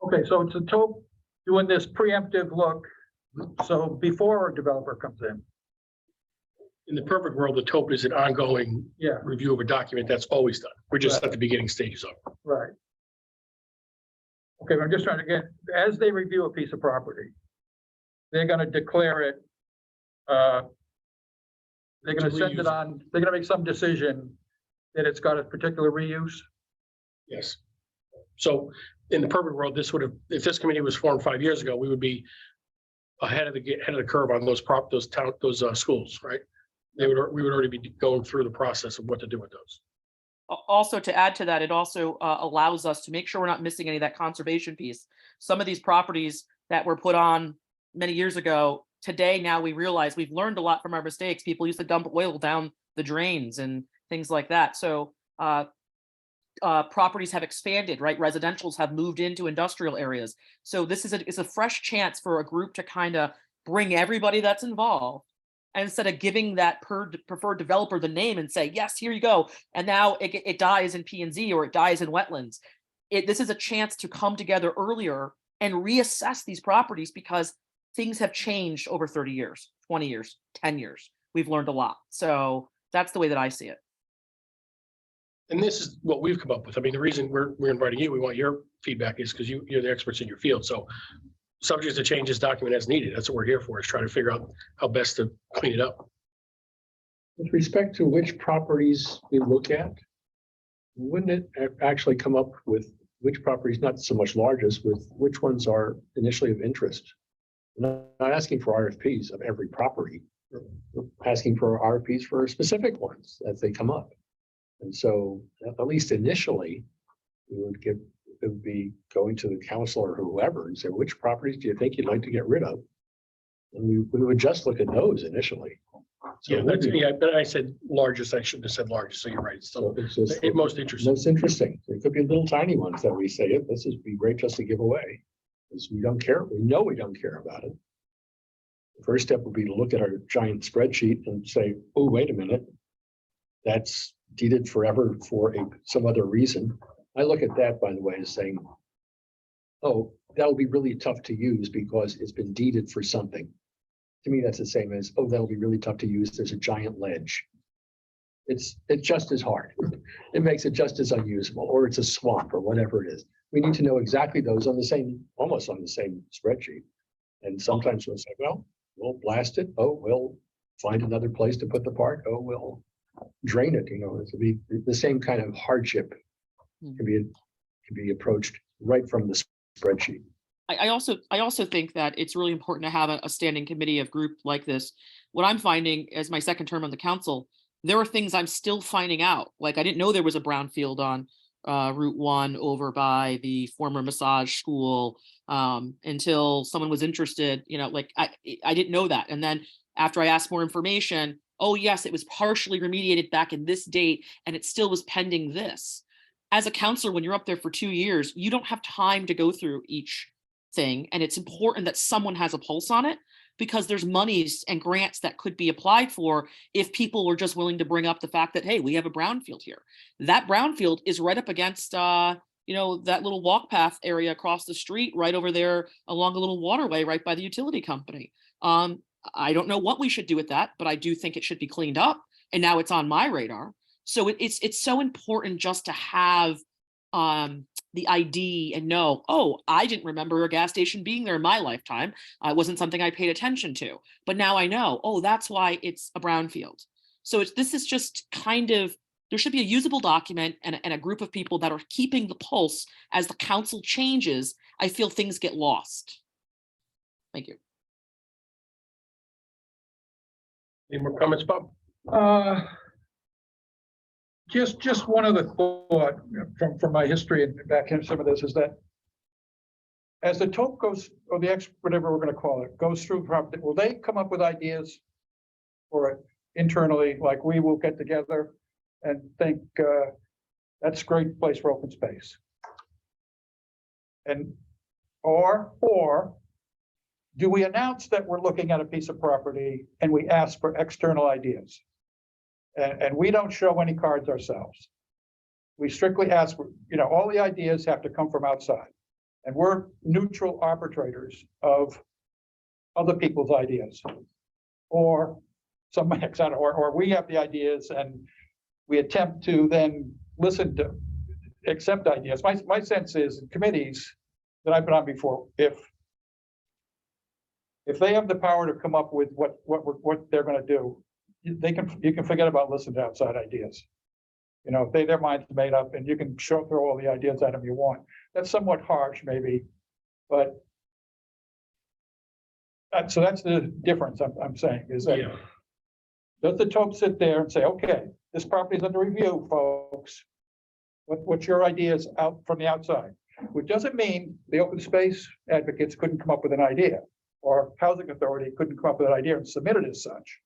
Okay, so it's a TOP doing this preemptive look. So before a developer comes in. In the perfect world, the TOP is an ongoing Yeah, review of a document that's always done. We're just at the beginning stages of it. right. Okay, I'm just trying to get, as they review a piece of property, they're gonna declare it. They're gonna To send it reuse. on, they're gonna make some decision that it's got a particular reuse. Yes. So in the perfect world, this would have, if this committee was formed 5 years ago, we would be ahead of the curve on those schools, right? We would already be going through the process of what to do with those. Also, to add to that, it also allows us to make sure we're not missing any of that conservation piece. Some of these properties that were put on many years ago, today, now we realize we've learned a lot from our mistakes. People used to dump oil down the drains and things like that. So properties have expanded, right? Residentials have moved into industrial areas. So this is a fresh chance for a group to kind of bring everybody that's involved. And instead of giving that preferred developer the name and say, yes, here you go. And now it dies in P&Z or it dies in wetlands. This is a chance to come together earlier and reassess these properties because things have changed over 30 years, 20 years, 10 years. We've learned a lot. So that's the way that I see it. And this is what we've come up with. I mean, the reason we're inviting you, we want your feedback is because you're the experts in your field. So subject to change this document as needed. That's what we're here for, is trying to figure out how best to clean it up. With respect to which properties we look at, wouldn't it actually come up with which properties, not so much largest, with which ones are initially of interest? Not asking for RFPs of every property, we're asking for RFPs for specific ones as they come up. And so at least initially, we would it would be going to the council or whoever and say, which properties do you think you'd like to get rid of? And we would just look at those initially. So it would be- But I said largest, I shouldn't have said largest, so you're right. So so it's just, most interesting. that's interesting. There could be little tiny ones that we say, this would be great just to give away. Because we don't care, we know we don't care about it. The first step would be to look at our giant spreadsheet and say, oh, wait a minute. That's deeded forever for some other reason. I look at that, by the way, as saying, oh, that'll be really tough to use because it's been deeded for something. To me, that's the same as, oh, that'll be really tough to use. There's a giant ledge. it's just as hard. It makes it just as unusable, or it's a swamp or whatever it is. We need to know exactly those on the same, almost on the same spreadsheet. And sometimes we'll say, well, we'll blast it. Oh, we'll find another place to put the park. Oh, we'll drain it. You know, it'll be the same kind of hardship can be approached right from the spreadsheet. I also think that it's really important to have a standing committee of group like this. What I'm finding as my second term on the council, there are things I'm still finding out. Like I didn't know there was a brownfield on Route 1 over by the former massage school until someone was interested. You know, like I didn't know that. And then after I asked more information, oh yes, it was partially remediated back in this date, and it still was pending this. As a counselor, when you're up there for 2 years, you don't have time to go through each thing. And it's important that someone has a pulse on it, because there's monies and grants that could be applied for if people were just willing to bring up the fact that, hey, we have a brownfield here. That brownfield is right up against, you know, that little walk path area across the street, right over there along a little waterway, right by the utility company. I don't know what we should do with that, but I do think it should be cleaned up. And now it's on my radar. So it's so important just to have the ID and know, oh, I didn't remember a gas station being there in my lifetime. It wasn't something I paid attention to, but now I know, oh, that's why it's a brownfield. So this is just kind of, there should be a usable document and a group of people that are keeping the pulse as the council changes. I feel things get lost. Thank you. Any more comments, Bob? Just one other thought from my history and back in some of this is that as the TOP goes, or the X, whatever we're going to call it, goes through property, will they come up with ideas for it internally? Like we will get together and think that's a great place for open space. And or do we announce that we're looking at a piece of property and we ask for external ideas? And we don't show any cards ourselves. We strictly ask for, you know, all the ideas have to come from outside. And we're neutral arbitrators of other people's ideas. Or some mix, or we have the ideas and we attempt to then listen to, accept ideas. My sense is in committees that I've been on before, if they have the power to come up with what they're going to do, you can forget about listening to outside ideas. You know, if their mind's made up and you can throw all the ideas at them you want. That's somewhat harsh, maybe, but so that's the difference I'm saying is that does the TOP sit there and say, okay, this property is under review, folks. What's your ideas out from the outside? Which doesn't mean the open space advocates couldn't come up with an idea, or housing authority couldn't come up with an idea and submit it as such.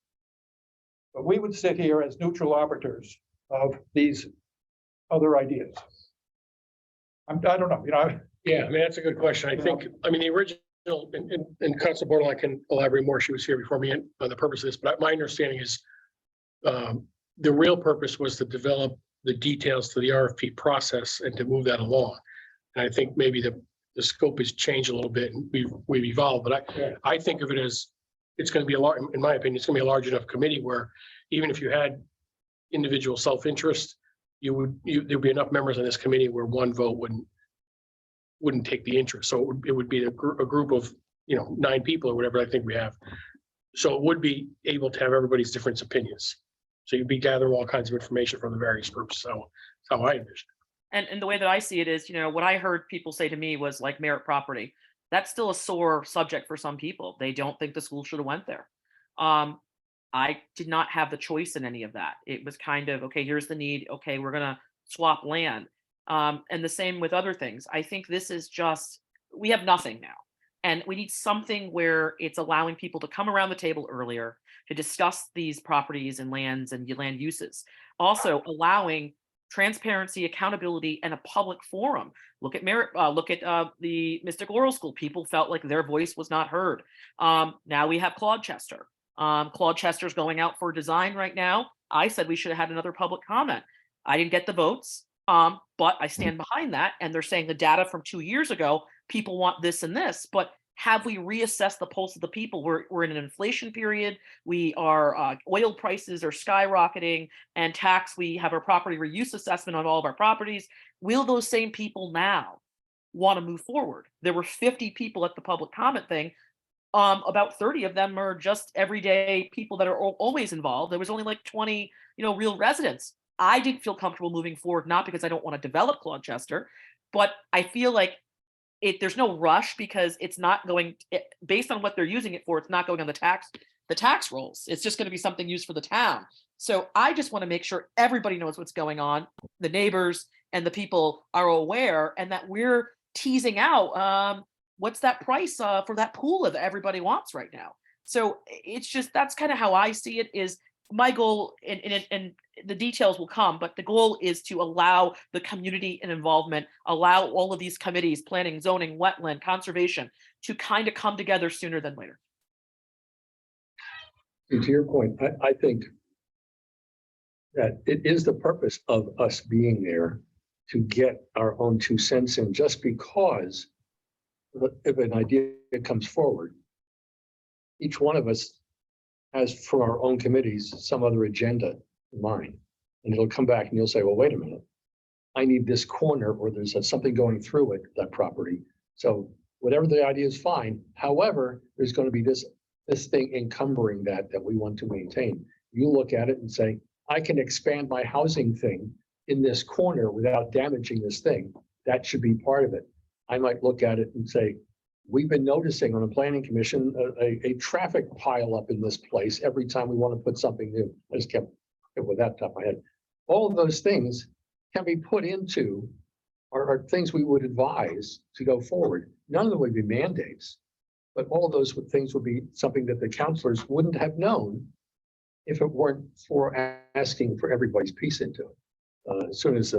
But we would sit here as neutral arbiters of these other ideas. I don't know, you know. Yeah, I mean, that's a good question. I think, I mean, the original, and Council Borderline can elaborate more. She was here before me on the purpose of this, but my understanding is the real purpose was to develop the details to the RFP process and to move that along. And I think maybe the scope has changed a little bit and we've evolved, but I think of it as it's going to be a large, in my opinion, it's going to be a large enough committee where even if you had individual self-interest, there'd be enough members on this committee where one vote wouldn't take the interest. So it would be a group of, 9 people or whatever I think we have. So it would be able to have everybody's different opinions. So you'd be gathering all kinds of information from the various groups. So that's how I envision it. And the way that I see it is, what I heard people say to me was like Merit property. That's still a sore subject for some people. They don't think the school should have went there. I did not have the choice in any of that. It was kind of, okay, here's the need. Okay, we're going to swap land. And the same with other things. I think this is just, we have nothing now. And we need something where it's allowing people to come around the table earlier to discuss these properties and lands and land uses. Also allowing transparency, accountability, and a public forum. Look at Merit, look at the Mystic Laurel School. People felt like their voice was not heard. Now we have Claude Chester. Claude Chester's going out for design right now. I said we should have had another public comment. I didn't get the votes, but I stand behind that. And they're saying the data from 2 years ago, people want this and this, but have we reassessed the pulse of the people? We're in an inflation period. We are oil prices are skyrocketing, and we have our property reuse assessment on all of our properties. Will those same people now want to move forward? There were 50 people at the public comment thing. About 30 of them are just everyday people that are always involved. There was only like 20, real residents. I didn't feel comfortable moving forward, not because I don't want to develop Gloucester, but I feel like there's no rush because it's not going based on what they're using it for. It's not going on the tax rolls. It's just going to be something used for the town. So I just want to make sure everybody knows what's going on. The neighbors and the people are aware, and that we're teasing out what's that price for that pool that everybody wants right now. So it's just, that's kind of how I see it. Is my goal, and the details will come, but the goal is to allow the community and involvement, allow all of these committees, planning, zoning, wetland, conservation, to kind of come together sooner than later. To your point, I think that it is the purpose of us being there to get our own 2 cents in, just because if an idea comes forward, each one of us has, for our own committees, some other agenda in mind. And it'll come back and you'll say, well, wait a minute, I need this corner, or there's something going through it, that property. So whatever the idea is fine. However, there's going to be this thing encumbering that we want to maintain. You look at it and say, I can expand my housing thing in this corner without damaging this thing. That should be part of it. I might look at it and say, we've been noticing on the planning commission a traffic pile up in this place every time we want to put something new. I just kept it with that top of my head. All of those things can be put into are things we would advise to go forward. None of them would be mandates, but all of those things would be something that the counselors wouldn't have known if it weren't for asking for everybody's piece into it. As soon as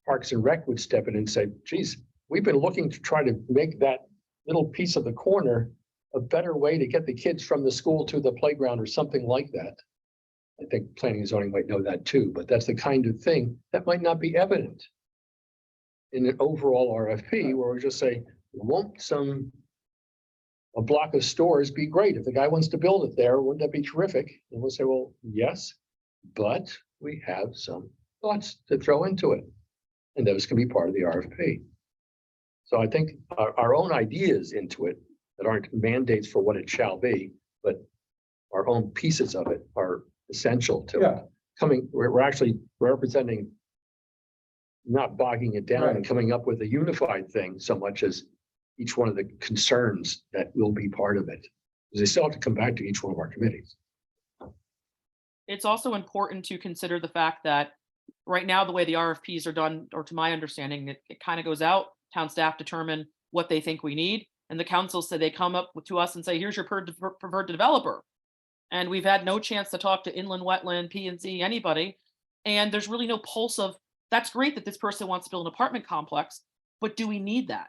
Parks and Rec would step in and say, geez, we've been looking to try to make that little piece of the corner a better way to get the kids from the school to the playground or something like that. I think planning and zoning might know that too, but that's the kind of thing that might not be evident in an overall RFP, where we just say, won't a block of stores be great? If the guy wants to build it there, wouldn't that be terrific? And we'll say, well, yes, but we have some thoughts to throw into it. And those can be part of the RFP. So I think our own ideas into it that aren't mandates for what it shall be, but our own pieces of it are essential to it. We're actually representing, not bogging it down and coming up with a unified thing so much as each one of the concerns that will be part of it. Because they still have to come back to each one of our committees. It's also important to consider the fact that right now, the way the RFPs are done, or to my understanding, it kind of goes out, town staff determine what they think we need, and the council say they come up to us and say, here's your preferred developer. And we've had no chance to talk to inland wetland, P&Z, anybody. And there's really no pulse of, that's great that this person wants to build an apartment complex, but do we need that?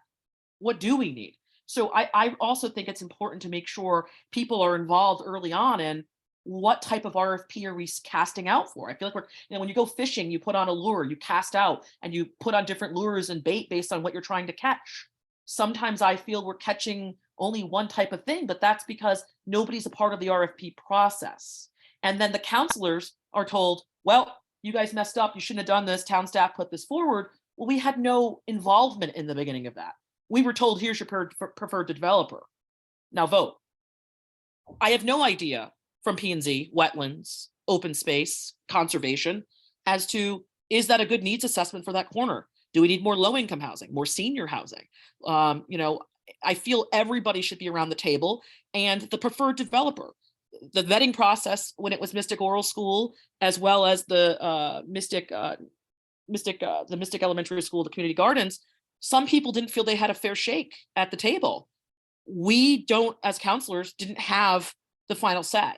What do we need? So I also think it's important to make sure people are involved early on in what type of RFP are we casting out for. I feel like when you go fishing, you put on a lure, you cast out, and you put on different lures and bait based on what you're trying to catch. Sometimes I feel we're catching only one type of thing, but that's because nobody's a part of the RFP process. And then the counselors are told, well, you guys messed up, you shouldn't have done this, town staff put this forward. Well, we had no involvement in the beginning of that. We were told, here's your preferred developer. Now vote. I have no idea from P&Z, wetlands, open space, conservation, as to, is that a good needs assessment for that corner? Do we need more low-income housing, more senior housing? I feel everybody should be around the table, and the preferred developer. The vetting process when it was Mystic Oral School, as well as the Mystic Elementary School, the community gardens, some people didn't feel they had a fair shake at the table. We don't, as counselors, didn't have the final say.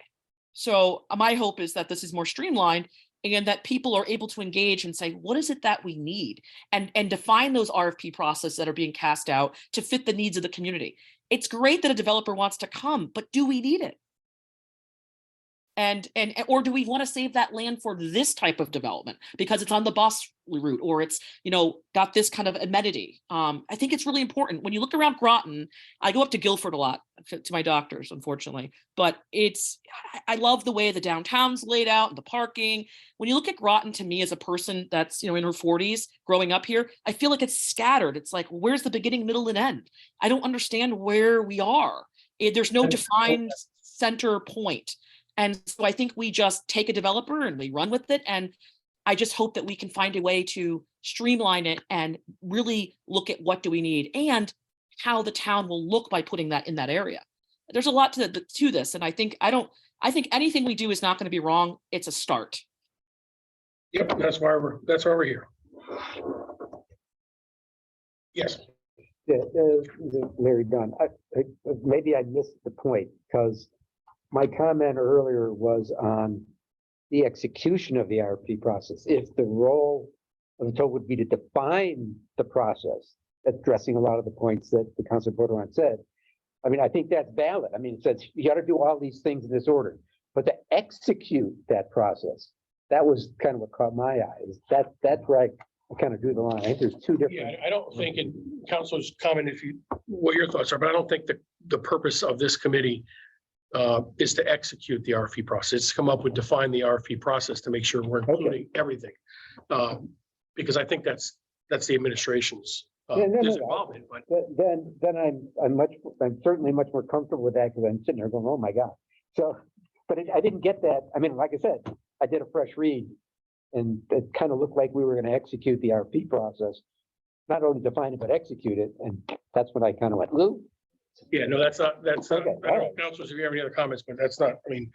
So my hope is that this is more streamlined and that people are able to engage and say, what is it that we need? And define those RFP processes that are being cast out to fit the needs of the community. It's great that a developer wants to come, but do we need it? or do we want to save that land for this type of development because it's on the bus route or it's, got this kind of amenity? I think it's really important. When you look around Groton, I go up to Guilford a lot to my doctors, unfortunately, but I love the way the downtown's laid out and the parking. When you look at Groton, to me as a person that's, in her 40s growing up here, I feel like it's scattered. It's like, where's the beginning, middle, and end? I don't understand where we are. There's no defined center point. And so I think we just take a developer and we run with it. And I just hope that we can find a way to streamline it and really look at what do we need and how the town will look by putting that in that area. There's a lot to this. And I think anything we do is not going to be wrong. It's a start. Yep, that's why we're here. Yes. Yeah, Larry Dunn, maybe I missed the point because my comment earlier was on the execution of the RFP process. If the role of the TOP would be to define the process, addressing a lot of the points that the Councilor Bordelon said, I mean, I think that's valid. I mean, it says you got to do all these things in this order, but to execute that process, that was kind of what caught my eye. That's where I kind of drew the line. I think there's two different. Yeah, I don't think, and Councilor's comment, what your thoughts are, but I don't think the purpose of this committee is to execute the RFP process. It's to come up with, define the RFP process to make sure we're including everything. Because I think that's the administration's involvement. But Then I'm certainly much more comfortable with that because I'm sitting there going, oh my God. So, but I didn't get that. I mean, like I said, I did a fresh read and it kind of looked like we were going to execute the RFP process, not only define it, but execute it. And that's when I kind of went, Lou. yeah, no, that's not, Okay, I don't know, all right. councilors, if you have any other comments, but that's not, I mean,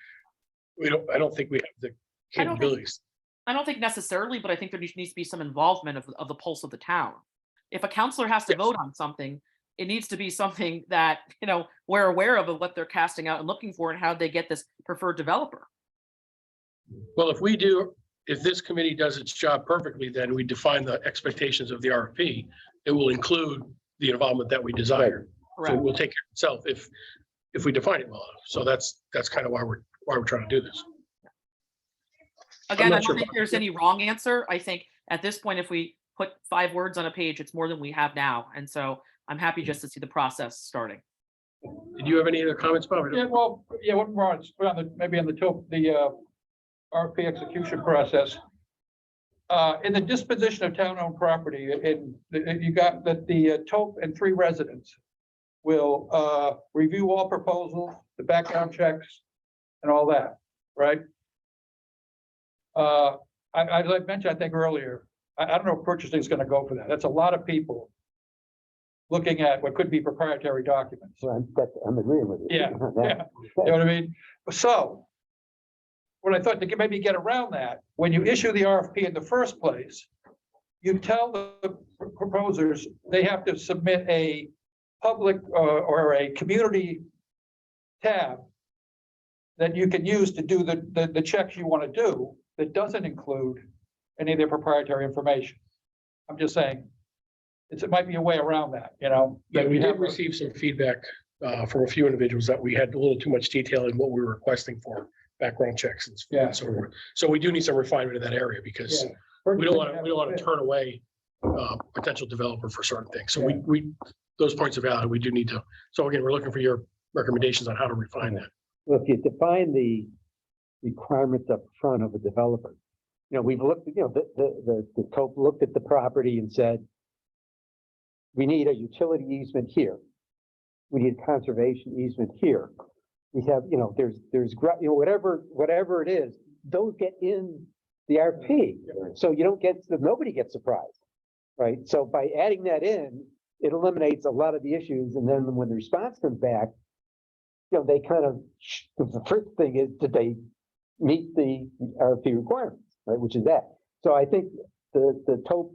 I don't think we have the I don't think- capabilities. I don't think necessarily, but I think there needs to be some involvement of the pulse of the town. If a counselor has to Yes. vote on something, it needs to be something that, we're aware of what they're casting out and looking for and how they get this preferred developer. Well, if this committee does its job perfectly, then we define the expectations of the RFP. It will include the involvement that we desire. So Correct. it will take care of itself if we define it well enough. So that's kind of why we're trying to do this. Again, not I don't sure think about- there's any wrong answer. I think at this point, if we put 5 words on a page, it's more than we have now. And so I'm happy just to see the process starting. Did you have any other comments, Bob? Yeah, well, yeah, what we're on, maybe on the top, the RFP execution process. In the disposition of town-owned property, you got that the TOP and 3 residents will review all proposals, the background checks, and all that, right? As I mentioned, I think earlier, I don't know if purchasing is going to go for that. That's a lot of people looking at what could be proprietary documents. So I'm agreeing with you. Yeah, yeah. You know what I mean? So what I thought to maybe get around that, when you issue the RFP in the first place, you tell the proposers they have to submit a public or a community tab that you can use to do the checks you want to do that doesn't include any of their proprietary information. I'm just saying, it might be a way around that, Yeah, that we did have a- receive some feedback from a few individuals that we had a little too much detail in what we were requesting for background checks and so forth. So we do need some refinement in that area because Yeah. we don't want to turn away potential developer for certain things. So we those points are valid. We do need to. So again, we're looking for your recommendations on how to refine that. Well, if you define the requirements up front of a developer, we've looked, the TOP looked at the property and said, we need a utility easement here. We need a conservation easement here. We have, there's, whatever it is, those get in the RP. So nobody gets surprised, right? So by adding that in, it eliminates a lot of the issues. And then when the response comes back, they kind of, the first thing is, did they meet the RFP requirements, right? Which is that. So I think the TOP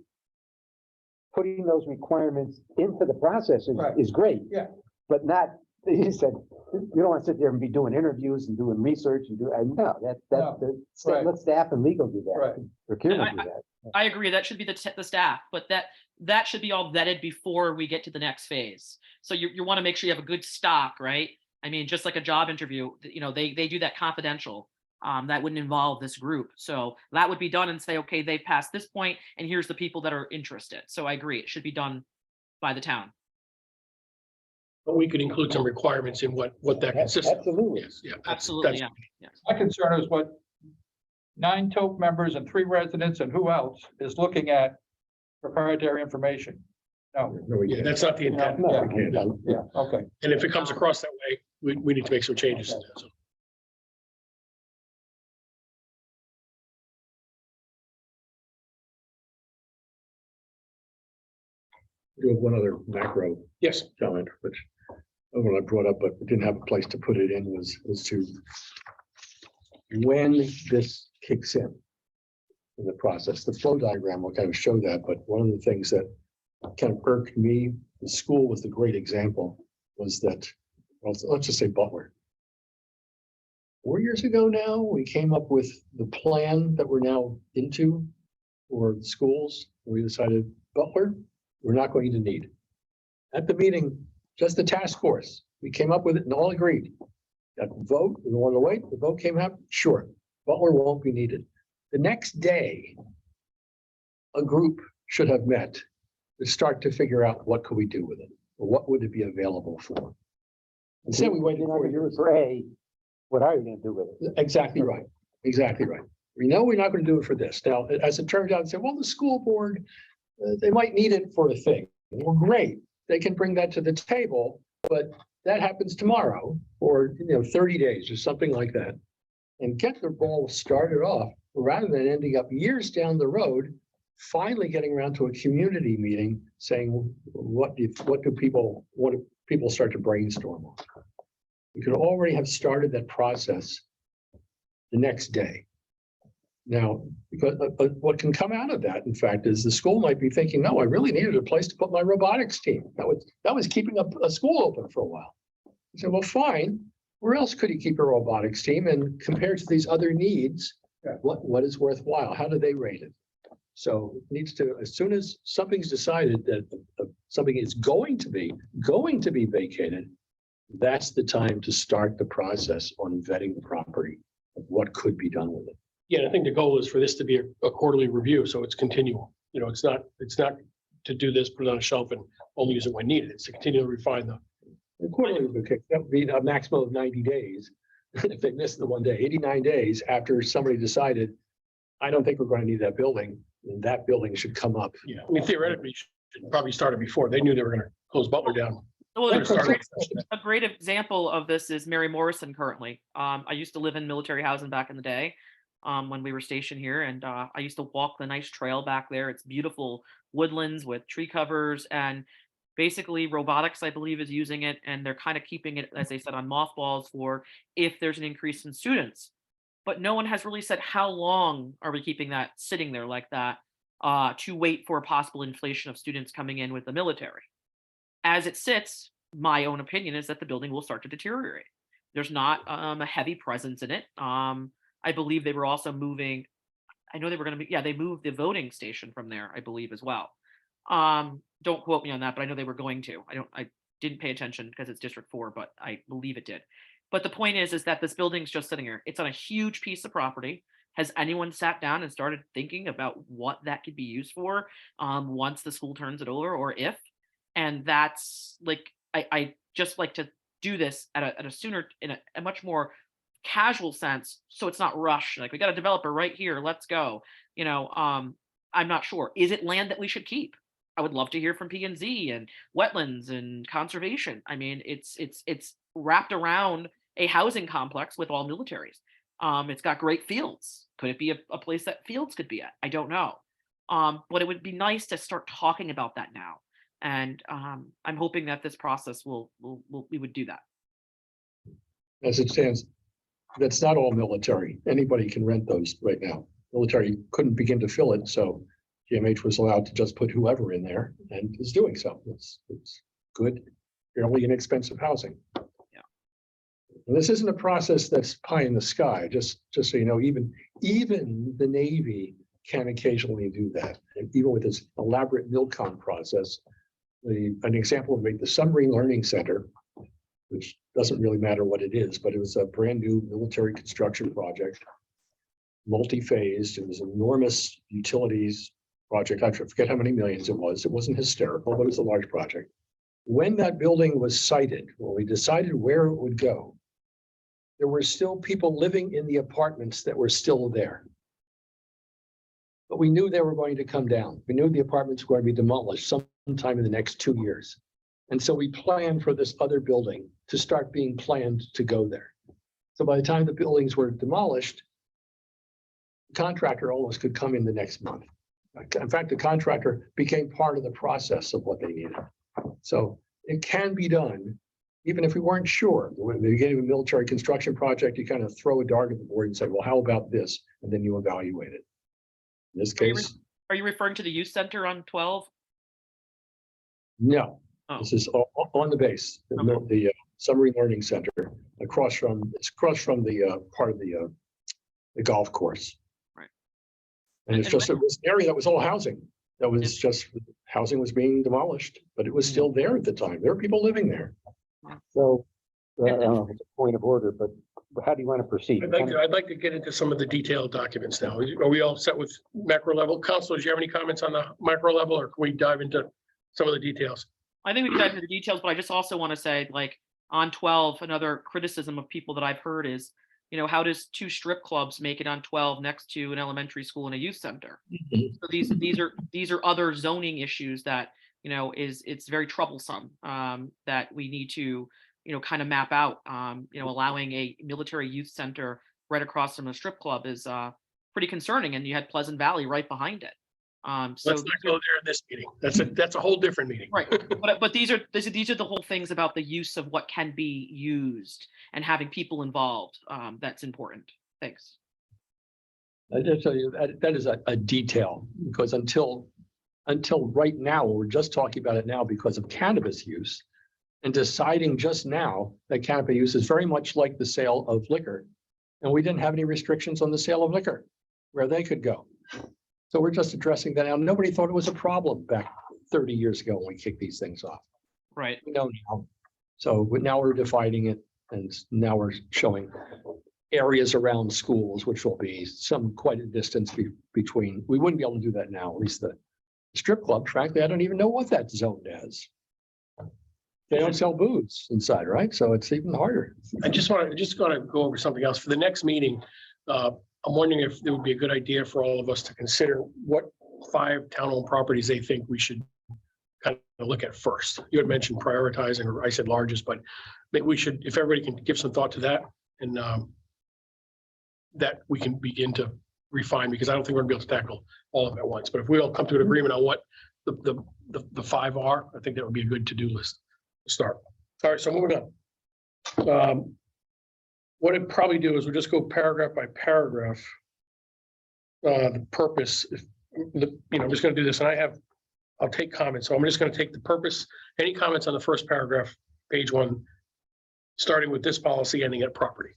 putting those requirements into the process is great. Yeah. But not, he said, you don't want to sit there and be doing interviews and doing research and let staff and legal do that. Right. Procurement do that. I agree. That should be the staff, but that should be all vetted before we get to the next phase. So you want to make sure you have a good stock, right? I mean, just like a job interview, they do that confidential. that wouldn't involve this group. So that would be done and say, okay, they've passed this point and here's the people that are interested. So I agree, it should be done by the town. But we could include some requirements in what that consists of. Absolutely. Yes, yeah. Absolutely, yeah. My concern is what 9 TOP members and 3 residents and who else is looking at proprietary information. No. No, we Yeah, can't. that's not the intent. No, We can't. Yeah, okay. And if it comes across that way, we need to make some changes. to that, so. Do have one other macro Yes, comment, which when I brought up, but didn't have a place to put it in, was to when this kicks in the process, the flow diagram will kind of show that, but one of the things that kind of irked me, the school was the great example, was that, well, let's just say Butler. 4 years ago now, we came up with the plan that we're now into for schools. We decided Butler, we're not going to need. At the meeting, just the task force, we came up with it and all agreed. Got the vote, we want to wait, the vote came out, sure, Butler won't be needed. The next day, a group should have met to start to figure out what could we do with it, or what would it be available for. Instead, we waited You're not 4 gonna do years. it for A, what are you gonna do with it? Exactly right, exactly right. We know we're not going to do it for this. Now, as it turned out, they said, well, the school board, they might need it for a thing. Well, great, they can bring that to the table, but that happens tomorrow or 30 days or something like that. And get the ball started off rather than ending up years down the road, finally getting around to a community meeting saying, what do people start to brainstorm on? We could already have started that process the next day. Now, because what can come out of that, in fact, is the school might be thinking, no, I really needed a place to put my robotics team. That was keeping a school open for a while. I said, well, fine. Where else could you keep a robotics team? And compared to these other needs, what is worthwhile? How do they rate it? So it needs to, as soon as something's decided that something is going to be vacated, that's the time to start the process on vetting the property of what could be done with it. yeah, and I think the goal is for this to be a quarterly review, so it's continual. It's not to do this, put it on a shelf and only use it when needed. It's to continue to refine the. The quarterly would kick, that would be a maximum of 90 days. If they missed the one day, 89 days after somebody decided, I don't think we're going to need that building, and that building should come up. Yeah, I mean, theoretically, you should probably start it before. They knew they were gonna close Butler down. Well, Better start it. a great example of this is Mary Morrison currently. I used to live in military housing back in the day when we were stationed here, and I used to walk the nice trail back there. It's beautiful woodlands with tree covers, and basically robotics, I believe, is using it, and they're kind of keeping it, as they said, on mothballs for if there's an increase in students. But no one has really said how long are we keeping that sitting there like that to wait for a possible inflation of students coming in with the military. As it sits, my own opinion is that the building will start to deteriorate. There's not a heavy presence in it. I believe they were also moving. I know they were going to be. Yeah, they moved the voting station from there, I believe, as well. Don't quote me on that, but I know they were going to. I didn't pay attention because it's District 4, but I believe it did. But the point is that this building's just sitting here. It's on a huge piece of property. Has anyone sat down and started thinking about what that could be used for once the school turns it over, or if? And that's like, I just like to do this at a sooner, in a much more casual sense, so it's not rushed. Like, we got a developer right here, let's go. I'm not sure. Is it land that we should keep? I would love to hear from P&Z and wetlands and conservation. I mean, it's wrapped around a housing complex with all militaries. It's got great fields. Could it be a place that fields could be at? I don't know. But it would be nice to start talking about that now. And I'm hoping that this process we would do that. As it stands, that's not all military. Anybody can rent those right now. Military couldn't begin to fill it, so GMH was allowed to just put whoever in there and is doing so. It's good, fairly inexpensive housing. Yeah. And this isn't a process that's pie in the sky. Just so you know, even the Navy can occasionally do that. And even with this elaborate MILCON process, an example would be the Submarine Learning Center, which doesn't really matter what it is, but it was a brand new military construction project. multi-phased. It was enormous utilities project. I forget how many millions it was. It wasn't hysterical, but it was a large project. When that building was sited, when we decided where it would go, there were still people living in the apartments that were still there. But we knew they were going to come down. We knew the apartments were going to be demolished sometime in the next 2 years. And so we planned for this other building to start being planned to go there. So by the time the buildings were demolished, the contractor almost could come in the next month. In fact, the contractor became part of the process of what they needed. So it can be done, even if we weren't sure. When the beginning of a military construction project, you kind of throw a dart at the board and say, well, how about this? And then you evaluate it. In this case, Are you referring to the youth center on 12? no. Oh. This is on the base, the submarine learning center, it's across from the part of the golf course. Right. And it's just, it was an area that was all housing. That was just, housing was being demolished, but it was still there at the time. There were people living there. So, I don't know if it's a point of order, but how do you want to proceed? I'd like to get into some of the detailed documents now. Are we all set with macro level? Councilors, do you have any comments on the micro level, or can we dive into some of the details? I think we can dive into the details, but I just also want to say, like, on 12, another criticism of people that I've heard is, you know, how does 2 strip clubs make it on 12 next to an elementary school and a youth center? So these are other zoning issues that, you know, it's very troublesome, that we need to, you know, kind of map out. You know, allowing a military youth center right across from a strip club is pretty concerning, and you had Pleasant Valley right behind it. So Let's not go there in this meeting. That's a whole different meeting. right, but these are the whole things about the use of what can be used and having people involved. That's important. Thanks. I just tell you that is a detail, because until right now, we're just talking about it now because of cannabis use, and deciding just now that cannabis use is very much like the sale of liquor. And we didn't have any restrictions on the sale of liquor, where they could go. So we're just addressing that now. Nobody thought it was a problem back 30 years ago when we kicked these things off. Right. We know now. So now we're defining it, and now we're showing areas around schools, which will be quite a distance between. We wouldn't be able to do that now, at least the strip club. Frankly, I don't even know what that's zoned as. They don't sell booze inside, right? So it's even harder. I just want to go over something else for the next meeting. I'm wondering if it would be a good idea for all of us to consider what 5 town-owned properties they think we should kind of look at first. You had mentioned prioritizing, or I said largest, but maybe we should, if everybody can give some thought to that, and that we can begin to refine, because I don't think we're gonna be able to tackle all of them at once. But if we all come to an agreement on what the 5 are, I think that would be a good to-do list to start. All right, so moving on. What I'd probably do is we'll just go paragraph by paragraph. The purpose, I'm just gonna do this, and I'll take comments. So I'm just gonna take the purpose, any comments on the first paragraph, page 1, starting with this policy, ending at property.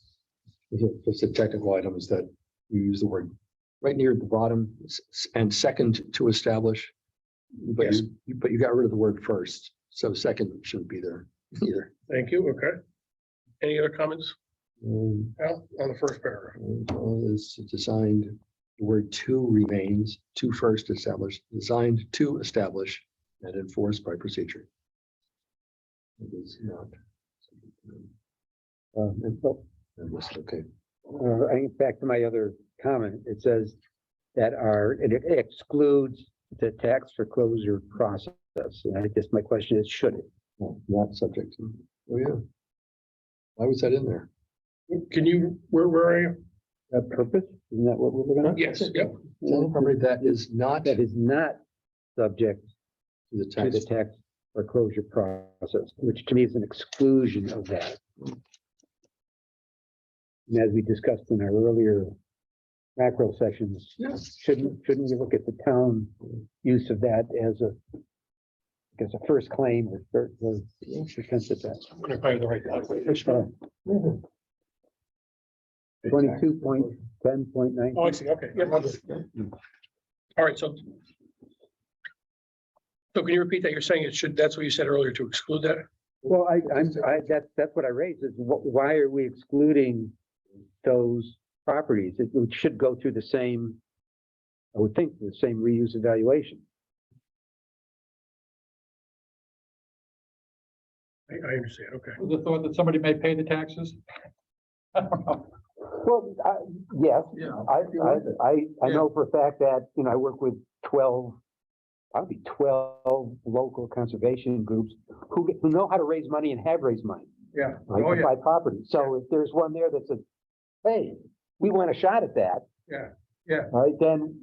Just a technical item is that you use the word right near the bottom and second to establish. But Yes. you got rid of the word first. So second shouldn't be there either. Thank you, okay. Any other comments, Al, on the first paragraph? Is designed, the word to remains, to first establish, designed to establish and enforced by procedure. It is not. Okay. I think back to my other comment, it says that it excludes the tax foreclosure process. And I guess my question is, should it? No, not subject to. Oh, yeah. Why was that in there? Can you, where are you? That purpose? Isn't that what we're looking at? Yes, yep. Property that is not That to is not subject the to tax. the tax foreclosure process, which to me is an exclusion of that. And as we discussed in our earlier macro sessions, Yes. shouldn't we look at the town use of that as a first claim or third, or defense at that? I'm gonna find the right document. 22.10.9. Oh, I see, okay. Yep. All right, so can you repeat that? You're saying it should, that's what you said earlier, to exclude that? Well, that's what I raised is why are we excluding those properties, it should go through the same, I would think, the same reuse evaluation. I understand, okay. The thought that somebody may pay the taxes? I don't know. Well, yes, Yeah. I know for a fact that, I work with 12, probably 12 local conservation groups who know how to raise money and have raised money. Yeah. Right, Oh, to yeah. buy property. So if there's one there that says, hey, we want a shot at that. Yeah, yeah. Right, then,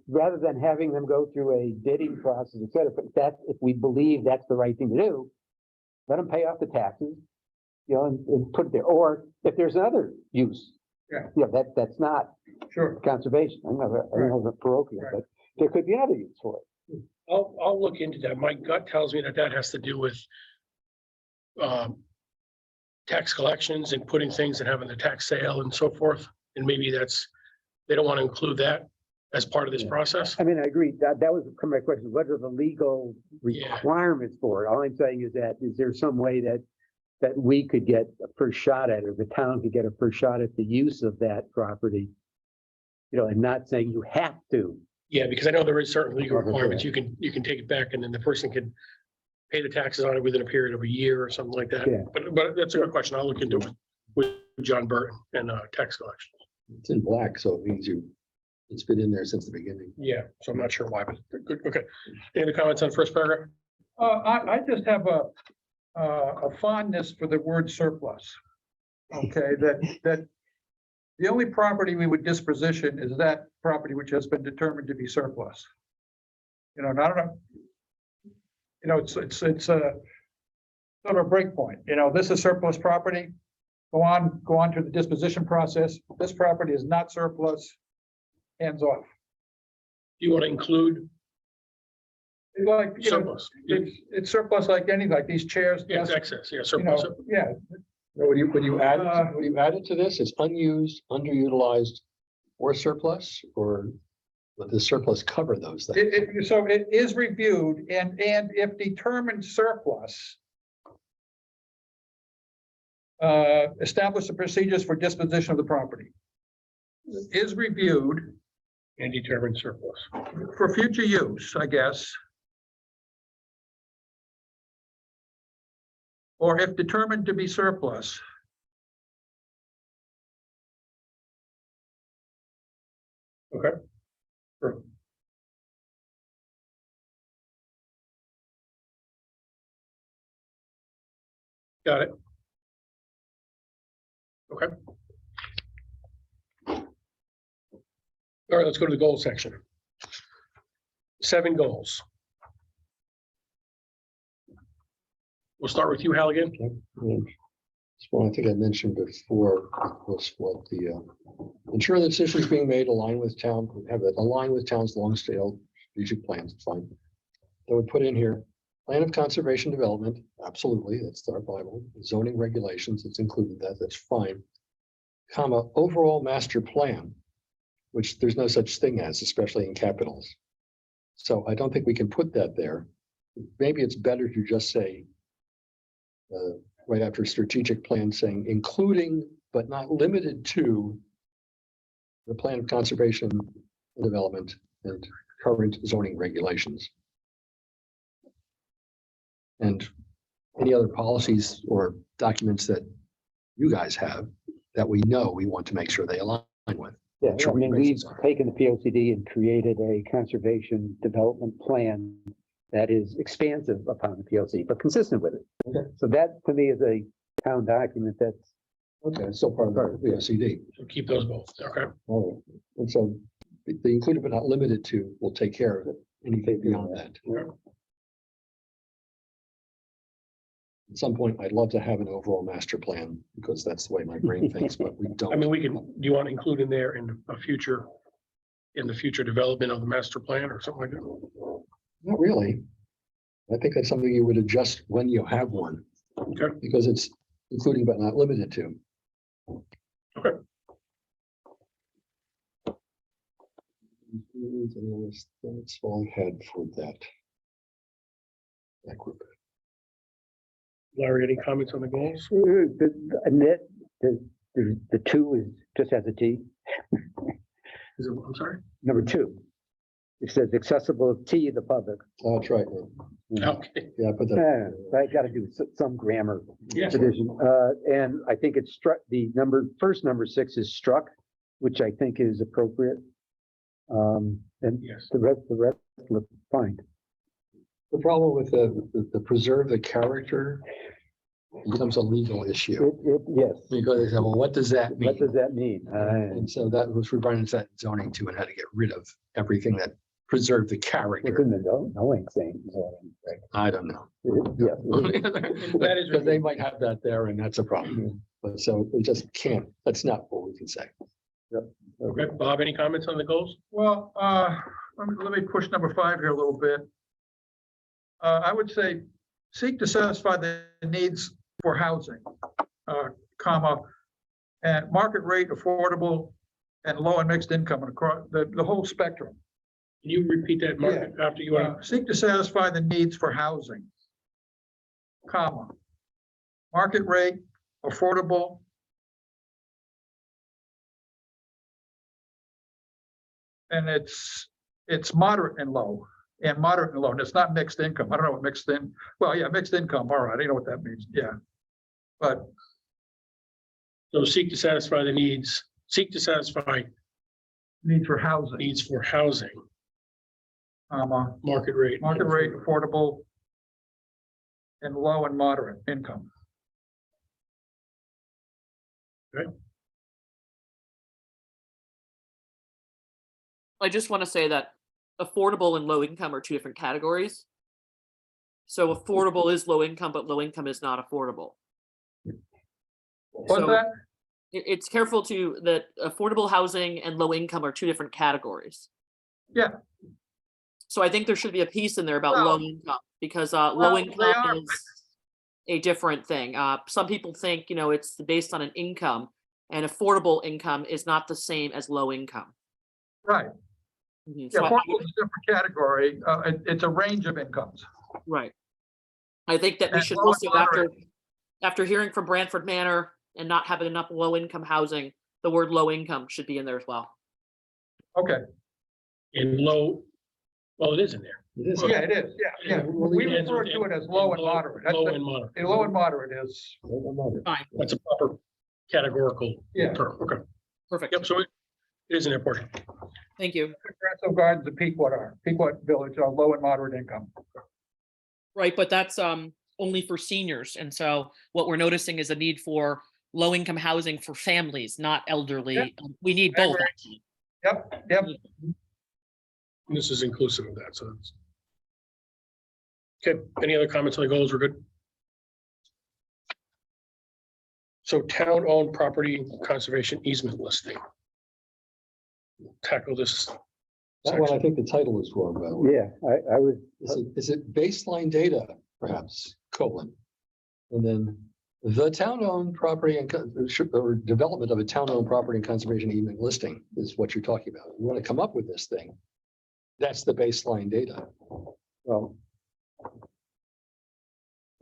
rather than having them go through a bidding process, et cetera, but if we believe that's the right thing to do, let them pay off the taxes, and put it there. Or if there's another use. Yeah. That's not Sure. conservation. I know the parochial, Right. but there could be another use for it. I'll look into that. My gut tells me that has to do with tax collections and putting things and having the tax sale and so forth. And maybe they don't want to include that as part of this Yeah. process. I mean, I agree. That was my question. What are the legal Yeah. requirements for it? All I'm saying is that, is there some way that we could get a first shot at, or the town could get a first shot at the use of that property? And not saying you have to. Yeah, because I know there is certain legal Okay. requirements. You can take it back and then the person can pay the taxes on it within a period of a year or something like that. Yeah. But that's a good question. I'll look into it with John Burton and tax collection. It's in black, so it means it's been in there since the beginning. Yeah, so I'm not sure why, but good. Okay. Any other comments on first paragraph? I just have a fondness for the word surplus. Okay, that the only property we would disposition is that property which has been determined to be surplus. And I don't know. It's a sort of a break point. This is surplus property. Go on to the disposition process. This property is not surplus. Hands off. Do you want to include Like, surplus? it's surplus like anything, like these chairs. Yeah, it's desks, excess, yeah, surplus. Yeah, When you add it to this, it's unused, underutilized, or surplus, or would the surplus cover those things? so it is reviewed and if determined surplus, establish the procedures for disposition of the property. Is reviewed And determine surplus. for future use, I guess. Or if determined to be surplus. Okay. Sure. Got it. Okay. All right, let's go to the goals section. 7 goals. We'll start with you, Hal, again. Well, I think I mentioned before, was what the ensure that decisions being made align with town's long-stale strategic plans, fine. Then we put in here, plan of conservation development, absolutely, that's our Bible, zoning regulations, it's included that's fine. Comma, overall master plan, which there's no such thing as, especially in capitals. So I don't think we can put that there. Maybe it's better to just say, right after strategic plan, saying including but not limited to the plan of conservation and development and current zoning regulations. And any other policies or documents that you guys have that we know we want to make sure they align with. Yeah, Sure, I mean, we've regulations are. taken the POCD and created a conservation development plan that is expansive upon the POC, but consistent with it. Okay. So that, to me, is a town document that's, Okay, it's still part of the VOCD. So keep those both. Okay. Oh, and so the included but not limited to will take care of it. Anything beyond that. At some point, I'd love to have an overall master plan because that's the way my brain thinks, but we don't. I mean, do you want to include in there in the future development of the master plan or something like that? Not really. I think that's something you would adjust when you have one. Okay. Because it's including but not limited to. Okay. That's all I had for that. That group. Larry, any comments on the goals? the The two is just has a T. I'm sorry? Number two. It says accessible to the public. Oh, that's right. Okay. Yeah, but the, I gotta do some grammar Yeah. division. And I think it's struck, the number 6 is struck, which I think is appropriate. And Yes. the rest look fine. the problem with the preserve the character becomes a legal issue. Yes. Because they say, well, what does that What does mean? that mean? And so that was, we run into that in zoning too, and had to get rid of everything that preserved the character. Within the knowing saying. Right? I don't know. Yeah. That is Because they might have that there, and that's a problem. But so we just can't, that's not what we can say. Okay, Bob, any comments on the goals? Well, let me push number 5 here a little bit. I would say, seek to satisfy the needs for housing, comma, and market rate, affordable, and low and mixed income, and across the whole spectrum. Can you repeat that, Mark, after you Seek to satisfy the needs for housing, comma, market rate, affordable, and it's moderate and low, and it's not mixed income. I don't know what mixed in, well, yeah, mixed income, all right, I know what that means, yeah. But So seek to satisfy the needs, seek to satisfy needs for housing, needs for housing, comma, market rate. market rate, affordable, and low and moderate income. I just want to say that affordable and low income are two different categories. So affordable is low income, but low income is not affordable. What's So that? it's careful to that affordable housing and low income are two different categories. Yeah. So I think there should be a piece in there about low Well, income because well, low they income are, is a different thing. Some people think, it's based on an income, and affordable income is not the same as low income. Right, Mhm. yeah, So affordable is a different category, it's a range of incomes. right. I think that we And should low and also, moderate. after hearing from Branford Manor and not having enough low income housing, the word low income should be in there as well. Okay, In low, well, it is in there. It is. yeah, it is, yeah, we It ends refer with to it as low and moderate. That's Low the- and moderate. Low and moderate is, Fine, That's a proper categorical yeah, term. Okay. perfect. Yep, so it is in there portion. Thank you. Progressive Gardens and Pequot Village are low and moderate income. Right, but that's only for seniors. And so what we're noticing is a need for low income housing for families, not elderly. Yep. We need I both. agree. actually. Yep, This is inclusive of that, so it's. Okay, any other comments on the goals? We're good. So town-owned property conservation easement listing. Tackle this. That one, I section. think the title is wrong, by the way. Yeah, I would, Is it baseline data, perhaps, colon? And then the town-owned property or development of a town-owned property and conservation easement listing is what you're talking about. You want to come up with this thing. That's the baseline data. well.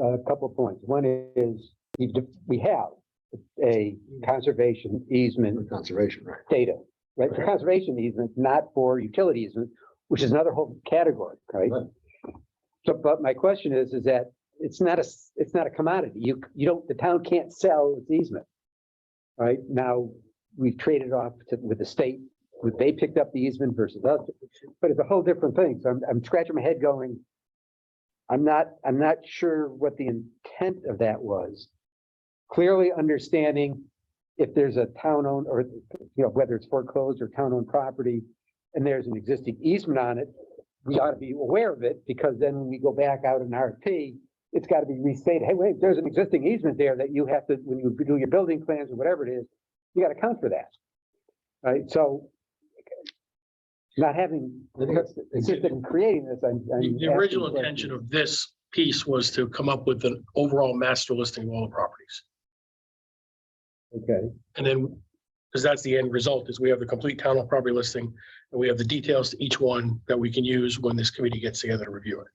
A couple of points. One is we have a conservation For easement conservation, right? data, right? For conservation easement, not for utility easement, which is another whole category, right? Right. So, but my question is that it's not a commodity. You don't, the town can't sell its easement. Right now, we've traded off with the state, they picked up the easement versus us, but it's a whole different thing. So I'm scratching my head going, I'm not sure what the intent of that was. Clearly understanding if there's a town-owned or, whether it's foreclosed or town-owned property, and there's an existing easement on it, we ought to be aware of it, because then when we go back out in RFP, it's got to be restated. Hey, wait, there's an existing easement there that you have to, when you do your building plans or whatever it is, you got to account for that. Right, so not having, assisted in creating this, I'm The original asking intention questions. of this piece was to come up with an overall master listing of all the properties. Okay, And then, because that's the end result, is we have the complete town property listing, and we have the details to each one that we can use when this committee gets together to review it.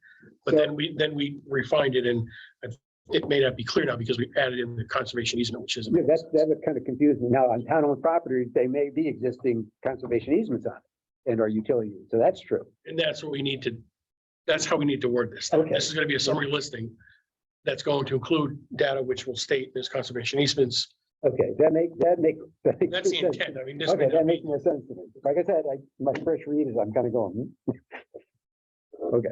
But So- then we refined it, and I it may not be clear now because we added in the conservation easement, which is. Yeah, that would kind of confuse me. Now, on town-owned property, they may be existing conservation easements on it and our utility, use. So that's true. And that's what we need to, that's how we need to word this. Okay. This is gonna be a summary listing that's going to include data which will state there's conservation easements. Okay, that makes That's the sense. intent. I mean, this Okay, may that not makes be, more sense to me. Like I said, my first read is I'm kind of going, okay,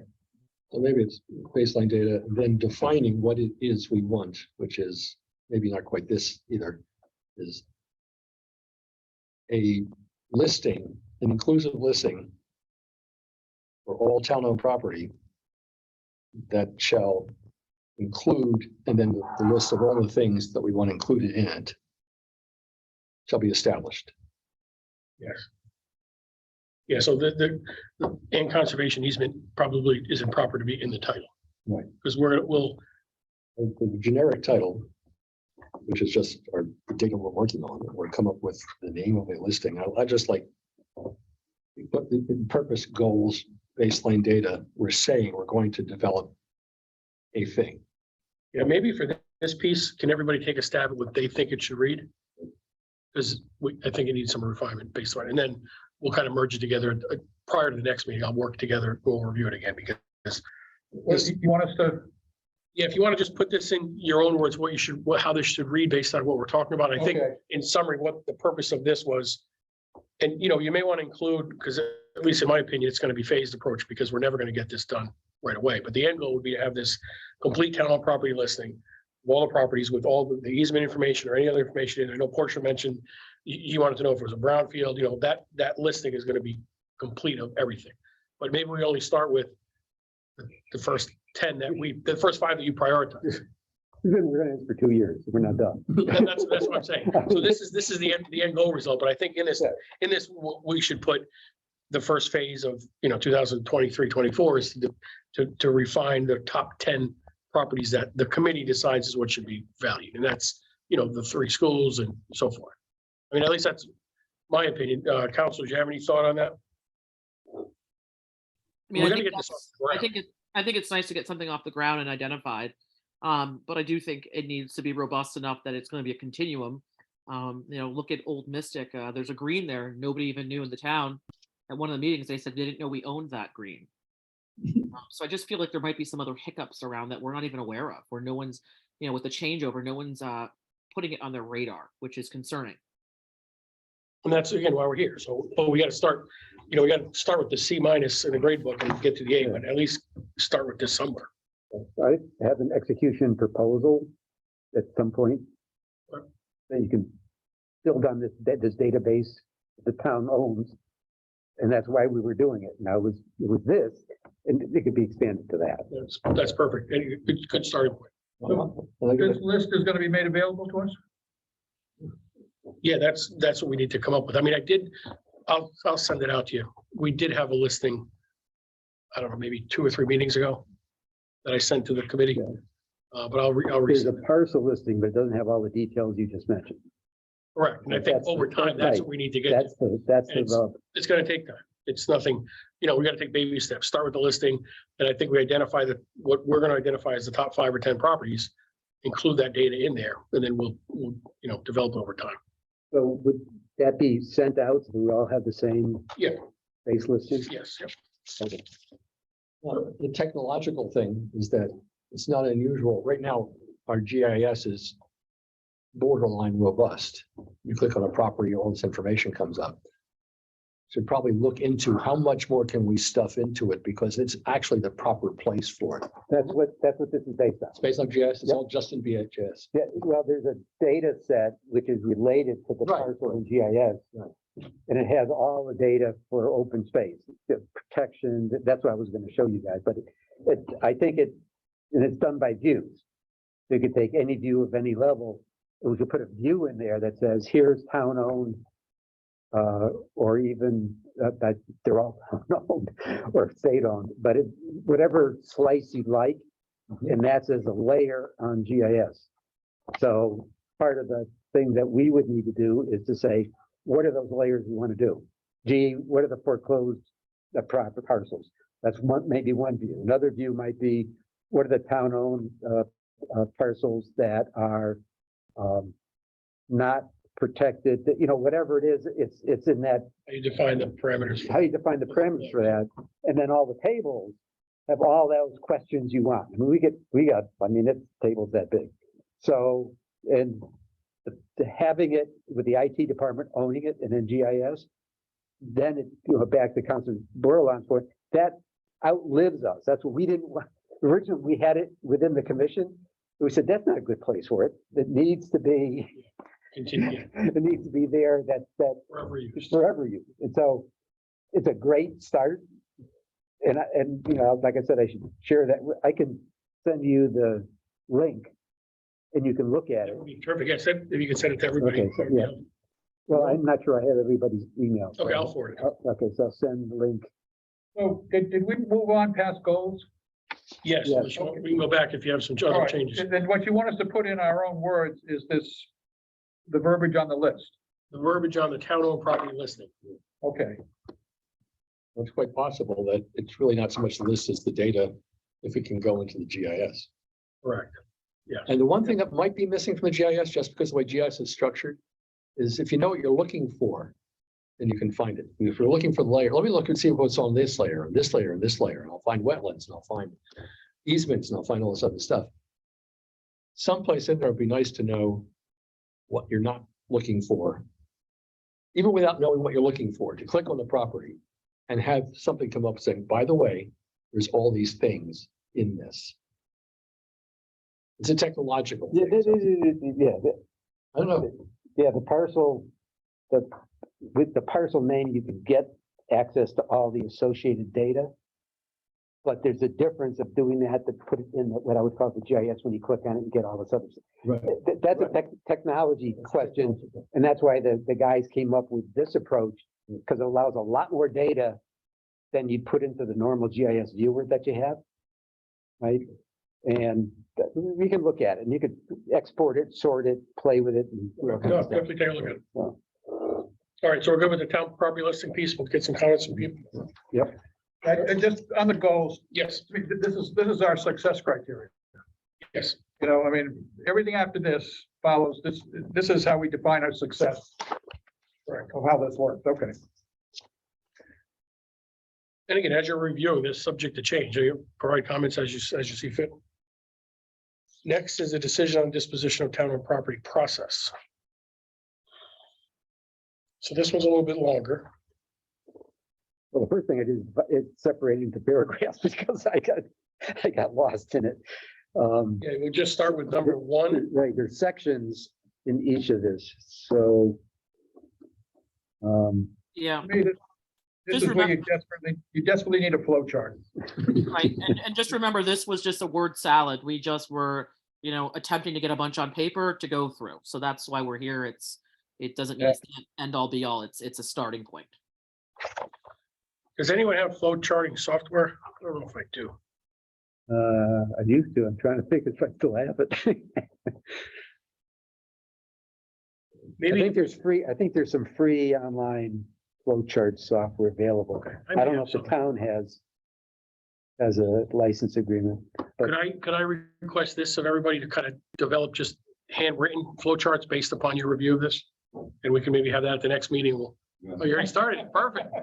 So maybe it's baseline data, and then defining what it is we want, which is maybe not quite this either, is a listing, an inclusive listing for all town-owned property that shall include, and then the list of all the things that we want included in it shall be established. yes. Yeah, so the and conservation easement probably isn't proper to be in the title. Right. Because we'll, The generic title, which is just our the data we're working on, or come up with the name of a listing. I just like, but the purpose, goals, baseline data, we're saying we're going to develop a thing. yeah, maybe for this piece, can everybody take a stab at what they think it should read? Because I think it needs some refinement based on it, and then we'll kind of merge it together prior to the next meeting. I'll work together, we'll review it again because You want us to, yeah, if you want to just put this in your own words, what you should, how this should read based on what we're talking about, I think okay, in summary, what the purpose of this was. And, you know, you may want to include, because at least in my opinion, it's going to be phased approach because we're never going to get this done right away. But the end goal would be to have this complete town property listing of all the properties with all the easement information or any other information in there. I know Portia mentioned you wanted to know if it was a brownfield, you know, that listing is going to be complete of everything. But maybe we only start with the first 10 the first 5 that you prioritize. we're gonna ask for 2 years. We're not done. And that's what I'm saying. So this is the end goal result, but I think in this, we should put the first phase of, 2023, 24 is to refine the top 10 properties that the committee decides is what should be valued. And that's, the 3 schools and so forth. I mean, at least that's my opinion. Council, do you have any thought on that? I mean, We're I gonna think get this off that's, the ground. I think it's nice to get something off the ground and identified. But I do think it needs to be robust enough that it's going to be a continuum. Look at Old Mystic. There's a green there. Nobody even knew in the town. At one of the meetings, they said they didn't know we owned that green. So I just feel like there might be some other hiccups around that we're not even aware of, where no one's, with the changeover, no one's putting it on their radar, which is concerning. And that's again why we're here. So, but we got to start, we got to start with the C- in the grade book and get to the A, but at least start with this somewhere. I have an execution proposal at some point. That you can build on this database the town owns. And that's why we were doing it. Now it was this, and it could be expanded to that. That's perfect. And good starting point. this list is gonna be made available to us? Yeah, that's what we need to come up with. I mean, I'll send it out to you. We did have a listing, I don't know, maybe 2 or 3 meetings ago that I sent to the committee. But I'll There's a resend it. parcel listing, but it doesn't have all the details you just mentioned. Correct. And I think That's over the- time, that's right. what we need to get. That's And the, It's gonna take time. It's nothing, we gotta take baby steps. Start with the listing. And I think we identify what we're gonna identify as the top 5 or 10 properties, include that data in there, and then we'll develop over time. so would that be sent out? So we all have the same Yeah. base listing? Yes. Yep. Okay. Well, the technological thing is that it's not unusual. Right now, our GIS is borderline robust. You click on a property, all this information comes up. Should probably look into how much more can we stuff into it, because it's actually the proper place for it. That's what this is based on. It's based on GIS, it's Yep. all just in VHS. Yeah, well, there's a data set which is related to the Right, parcel in GIS. Right. And it has all the data for open space, the protection. That's what I was going to show you guys, but I think and it's done by views. So you could take any view of any level, and we could put a view in there that says, here's town owned. Or even that they're all town owned or state owned, but whatever slice you'd like, and that's as a layer on GIS. So part of the thing that we would need to do is to say, what are those layers we want to do? What are the foreclosed proper parcels? That's maybe one view. Another view might be, what are the town owned parcels that are not protected, that, whatever it is, it's in that, How you define the parameters. how you define the parameters for that. And then all the tables have all those questions you want. I mean, it's tables that big. So, and having it with the IT department owning it and then GIS, then it, back to Councilor Bordelon's point, that outlives us. That's what we didn't want. Originally, we had it within the commission. We said, that's not a good place for it. It needs to be, Continue it needs to be there that wherever you. forever use. And so it's a great start. And like I said, I should share that. I can send you the link and you can look at That it. would be terrific. Yes, if you could send it to everybody. Okay, so, yeah. Well, I'm not sure I have everybody's email. Okay, I'll forward it. Okay, so I'll send the link. So did we move on past goals? Yes, Yeah. we can go back if you have some All other right, changes. and what you want us to put in our own words is the verbiage on the list. The verbiage on the town-owned property listing. Okay, It's quite possible that it's really not so much the list as the data, if it can go into the GIS. Correct. And the one thing that might be missing from the GIS, just because the way GIS is structured, is if you know what you're looking for, then you can find it. If you're looking for the layer, let me look and see what's on this layer, and this layer, and this layer, and I'll find wetlands, and I'll find easements, and I'll find all this other stuff. Someplace in there would be nice to know what you're not looking for, even without knowing what you're looking for, to click on the property and have something come up saying, by the way, there's all these things in this. It's a technological Yeah, thing, so yeah, I don't know. yeah, the parcel, with the parcel name, you can get access to all the associated data. But there's a difference of doing that to put it in what I would call the GIS when you click on it and get all this other stuff. Right. That's a technology question, and that's why the guys came up with this approach, because it allows a lot more data than you'd put into the normal GIS viewer that you have. Right? And we can look at it, and you could export it, sort it, play with it. And do all kinds No, of stuff. definitely take a look at it. Well. All right, so we're good with the town property listing piece. We'll get some comments from people. and just on the goals, Yes, I mean, this is our success criteria. yes. I mean, everything after this follows, this is how we define our success. Right, of how this works, okay. And again, as you're reviewing this, subject to change, you provide comments as you see fit. Next is a decision on disposition of town-owned property process. So this one's a little bit longer. Well, the first thing I did is separate into paragraphs because I got lost in it. Yeah, we'll just start with number one. Right, there's sections in each of this, so. Yeah, To me, this Just is where you desperately need a flow chart. right. And just remember, this was just a word salad. We just were, attempting to get a bunch on paper to go through. So that's why we're here. It doesn't mean it's the end all be all. It's a starting point. Does anyone have flow charting software? I don't know if I do. I used to, I'm trying to think if I still have it. I Maybe. think there's some free online flowchart software available. Okay, I don't know have if the some. town has a license agreement. Could I request this of everybody to kind of develop just handwritten flow charts based upon your review of this? And we can maybe have that at the next meeting. Oh, you already started. Perfect.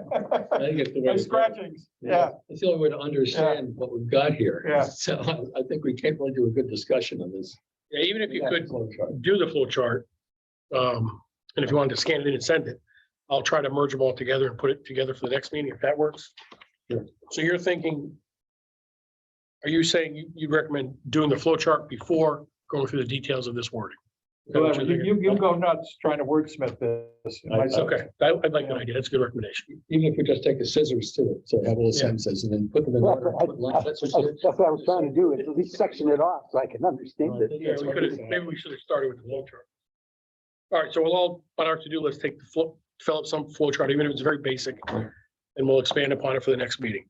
I think it's the way. And scratchings, yeah. It's the only way to understand what we've got here. Yeah. So I think we can really do a good discussion on this. Yeah, even if you could Flow chart. do the flow chart. And if you wanted to scan it in and send it, I'll try to merge them all together and put it together for the next meeting, if that works. Sure. So you're thinking, are you saying you'd recommend doing the flow chart before going through the details of this wording? Is that what you're thinking? You go nuts trying to wordsmith this. Okay, I like that idea. That's a good recommendation. Even if we just take the scissors to it, so have all the Yeah. sentences and then put them in Well, order. put lines. That's what you did. That's what I was trying to do, is at least section it off so I can understand it. Yeah, we could have, maybe we should have started with the flow chart. All right, so we'll all, on our to-do list, take the flow, develop some flow chart, even if it's very basic, and we'll expand upon it for the next meeting.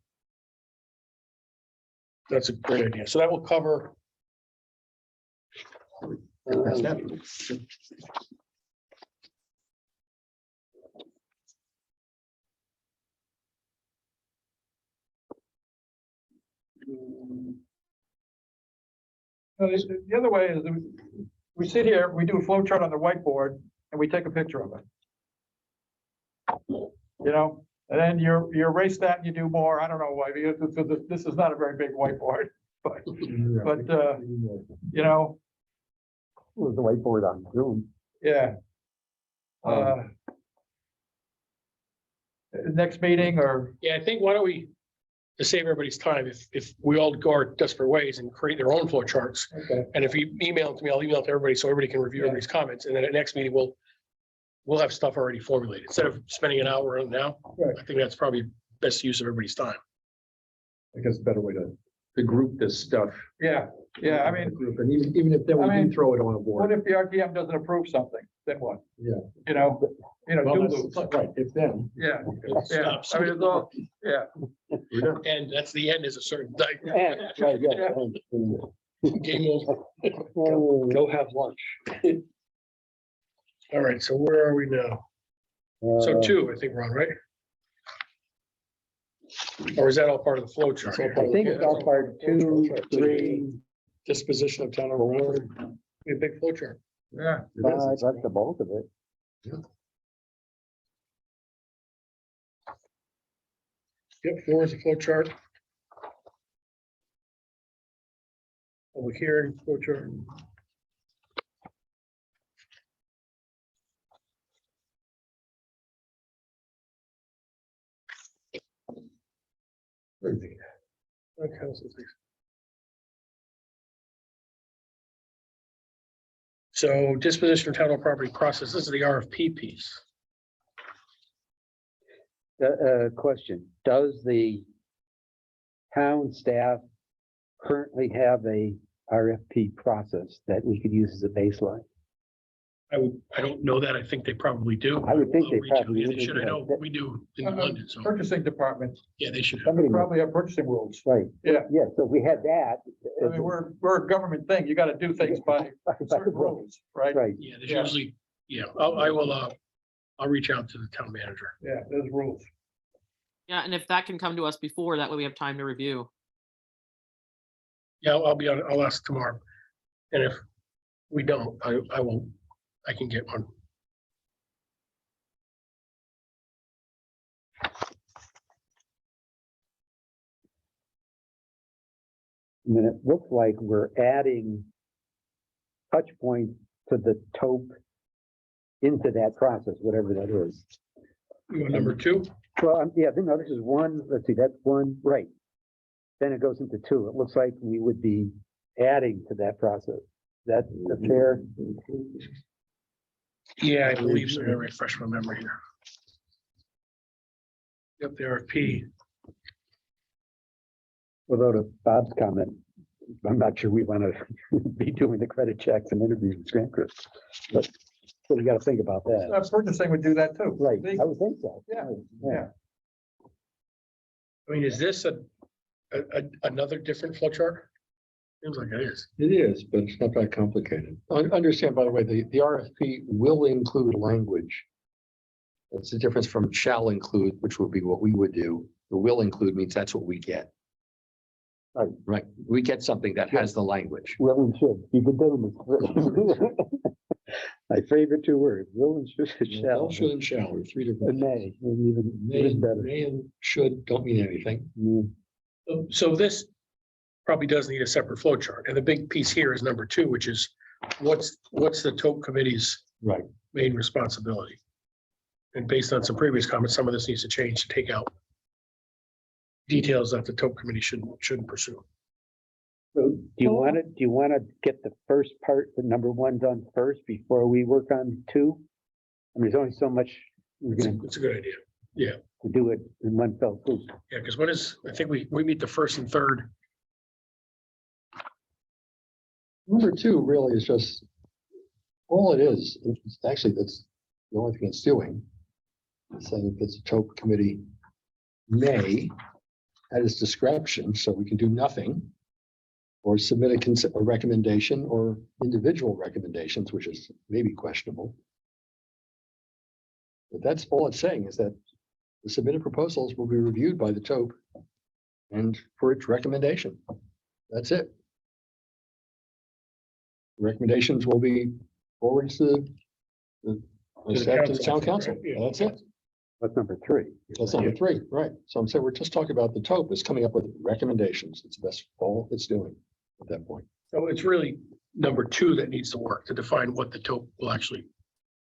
That's a great idea. So that will cover. The other way is we sit here, we do a flow chart on the whiteboard and we take a picture of it. You know, and then you erase that and you do more. I don't know why, because this is not a very big whiteboard, but, you know, It was the whiteboard on Zoom. yeah. Next meeting or, Yeah, I think why don't we, to save everybody's time, if we all go our desperate ways and create their own flow charts. okay, And if you email it to me, I'll email it to everybody so everybody can review Yeah. everybody's comments. And then at next meeting, we'll have stuff already formulated. Instead of spending an hour on now, Right. I think that's probably best use of everybody's time. I guess a better way to group this stuff. yeah, I mean, Group, and even if then we I mean, do throw it on a what board. if the RTM doesn't approve something? Then what? Yeah. You know, Well, do that's- lose. Right, if then. Yeah, It yeah. stops. I mean, it's all, yeah. we're done. And that's the end is a certain time. Yeah, right, yeah. Game over. Oh, Go have lunch. All right, so where are we now? So uh, 2, I think we're on, right? Or is that all part of the flow chart? It's all part I think it's all part 2, 3, Disposition of town of water. A big flow chart. Yeah, 5, that's the bulk of it. Yep, 4 is a flow chart. Public hearing, flow chart. Okay, so disposition of town hall property process, this is the RFP piece. Question, does the town staff currently have a RFP process that we could use as a baseline? I don't know that. I think they probably do. I would think I'll they reach out. probably Yeah, they would, should. I yeah. know we do in London, so purchasing department, yeah, they should have. Somebody, probably have purchasing rules. right, Yeah, yeah, so if we had that. I mean, we're a government thing. You gotta do things by certain rules, right? Right, Yeah, there's Yeah. usually, yeah, I'll reach out to the town manager. Yeah, there's rules. Yeah, and if that can come to us before, that way we have time to review. Yeah, I'll ask tomorrow. And if we don't, I can get one. and then it looks like we're adding touch points to the taupe into that process, whatever that is. You want number 2? Well, yeah, no, this is 1, let's see, that's 1, right. Then it goes into 2. It looks like we would be adding to that process. That's a fair, Yeah, I believe so. I gotta refresh my memory here. Yep, the RFP. without a Bob's comment, I'm not sure we want to be doing the credit checks and interviews with Scranton. But so we got to think about that. Purchasing would do that too. Right, They- I would think so. Yeah, Yeah. yeah. I mean, is this another different flow chart? Seems like it is. It is, but it's not that complicated. Understand, by the way, the RFP will include language. That's the difference from shall include, which would be what we would do. The will include means that's what we get. Right. Right, we get something that has the language. Will and should, you could do them. My favorite 2 words, will and should, shall, Should and shall are 3 and different. may, maybe even better. May and should don't mean anything. Mm, So this probably does need a separate flow chart. And the big piece here is number 2, which is what's the TOP committee's Right. main responsibility? And based on some previous comments, some of this needs to change to take out details that the TOP committee shouldn't pursue. So do you want to get the first part, the number 1 done first before we work on 2? I mean, there's only so much we're It's going it's a good idea. to do it in one fell swoop. Yeah, because I think we meet the 1st and 3rd. Number 2 really is just, all it is, it's actually, that's the only thing it's doing. It's saying that the TOP committee may, at its discretion, so we can do nothing, or submit a recommendation or individual recommendations, which is maybe questionable. But that's all it's saying, is that the submitted proposals will be reviewed by the TOP and for its recommendation. That's it. Recommendations will be forwarded to the staff to the town council. right? Yeah. That's it. That's number 3. That's number 3, right? So I'm saying we're just talking about the TOP is coming up with recommendations. It's that's all it's doing at that point. So it's really number 2 that needs to work to define what the TOP will actually,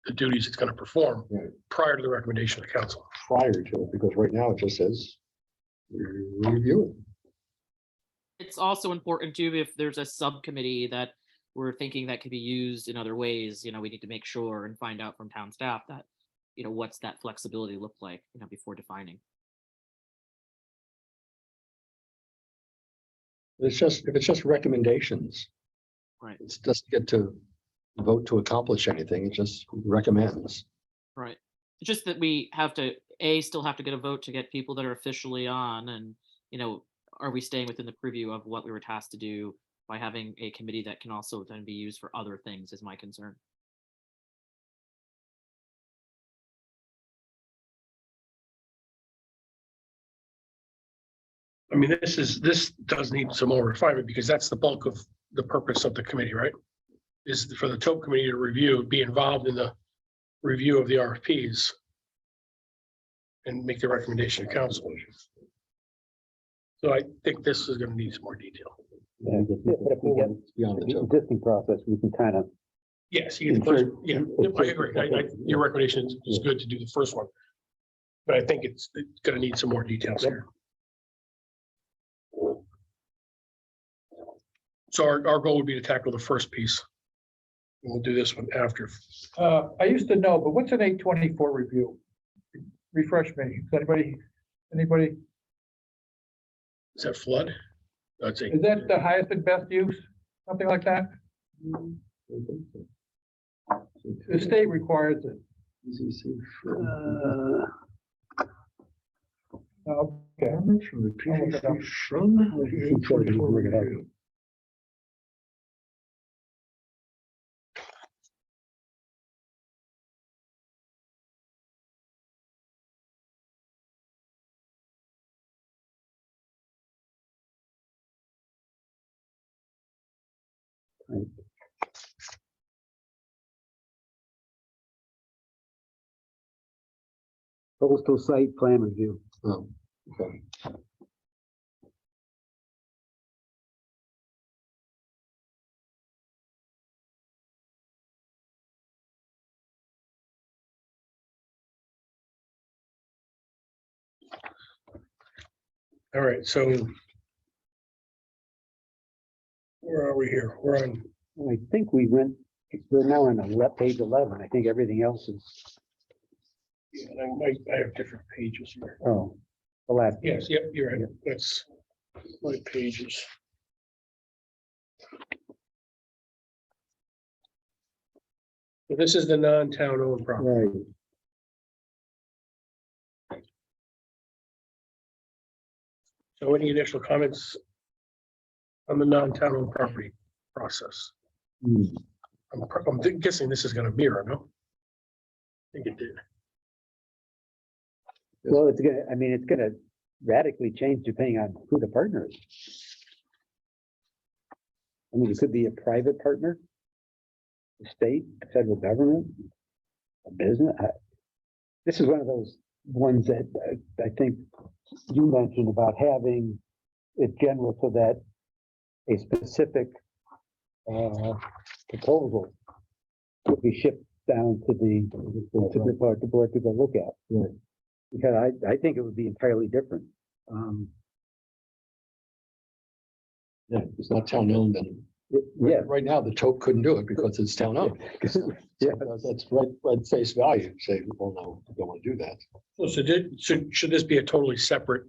the duties it's going to perform Right. prior to the recommendation of the council. Prior to it, because right now it just says review it. It's also important too, if there's a subcommittee that we're thinking that could be used in other ways, we need to make sure and find out from town staff that, what's that flexibility look like, before defining. It's just, if it's just recommendations. Right. It doesn't get to vote to accomplish anything. It just recommends. Right. It's just that we have to, still have to get a vote to get people that are officially on, and, are we staying within the preview of what we were tasked to do by having a committee that can also then be used for other things is my concern. I mean, this does need some more refinement because that's the bulk of the purpose of the committee, right? Is for the TOP committee to review, be involved in the review of the RFPs and make the recommendation to council. So I think this is going to need some more detail. Yeah, but if we get Beyond the the TOP. existing process, we can kind of, Yes, you get the first, yeah, I agree. Your recommendation is good to do the first one. But I think it's going to need some more details here. So our goal would be to tackle the first piece. And we'll do this one after. I used to know, but what's an 824 review? Refresh me. Is anybody, Is that flood? That's is that the highest and best use? Something like that? The state requires it. Okay. coastal site plan review. Oh, okay. All right, so. Where are we here? We're on, I think we're now on page 11. I think everything else is, yeah, I have different pages here. oh, the last. Yes, yep, you're right. That's my pages. So this is the non-town owned property. Right. So any initial comments on the non-town owned property process? I'm guessing this is gonna mirror, no? I think it did. Well, it's gonna radically change depending on who the partner is. I mean, it could be a private partner, the state, the federal government, a business. This is one of those ones that I think you mentioned about having it general so that a specific proposal would be shipped down to the board to go look at. Right. Because I think it would be entirely different. Yeah, it's not town owned then. Yeah, Right now, the TOP couldn't do it because it's town owned. Yeah. That's right face value. Say, well, no, I don't want to do that. Should this be a totally separate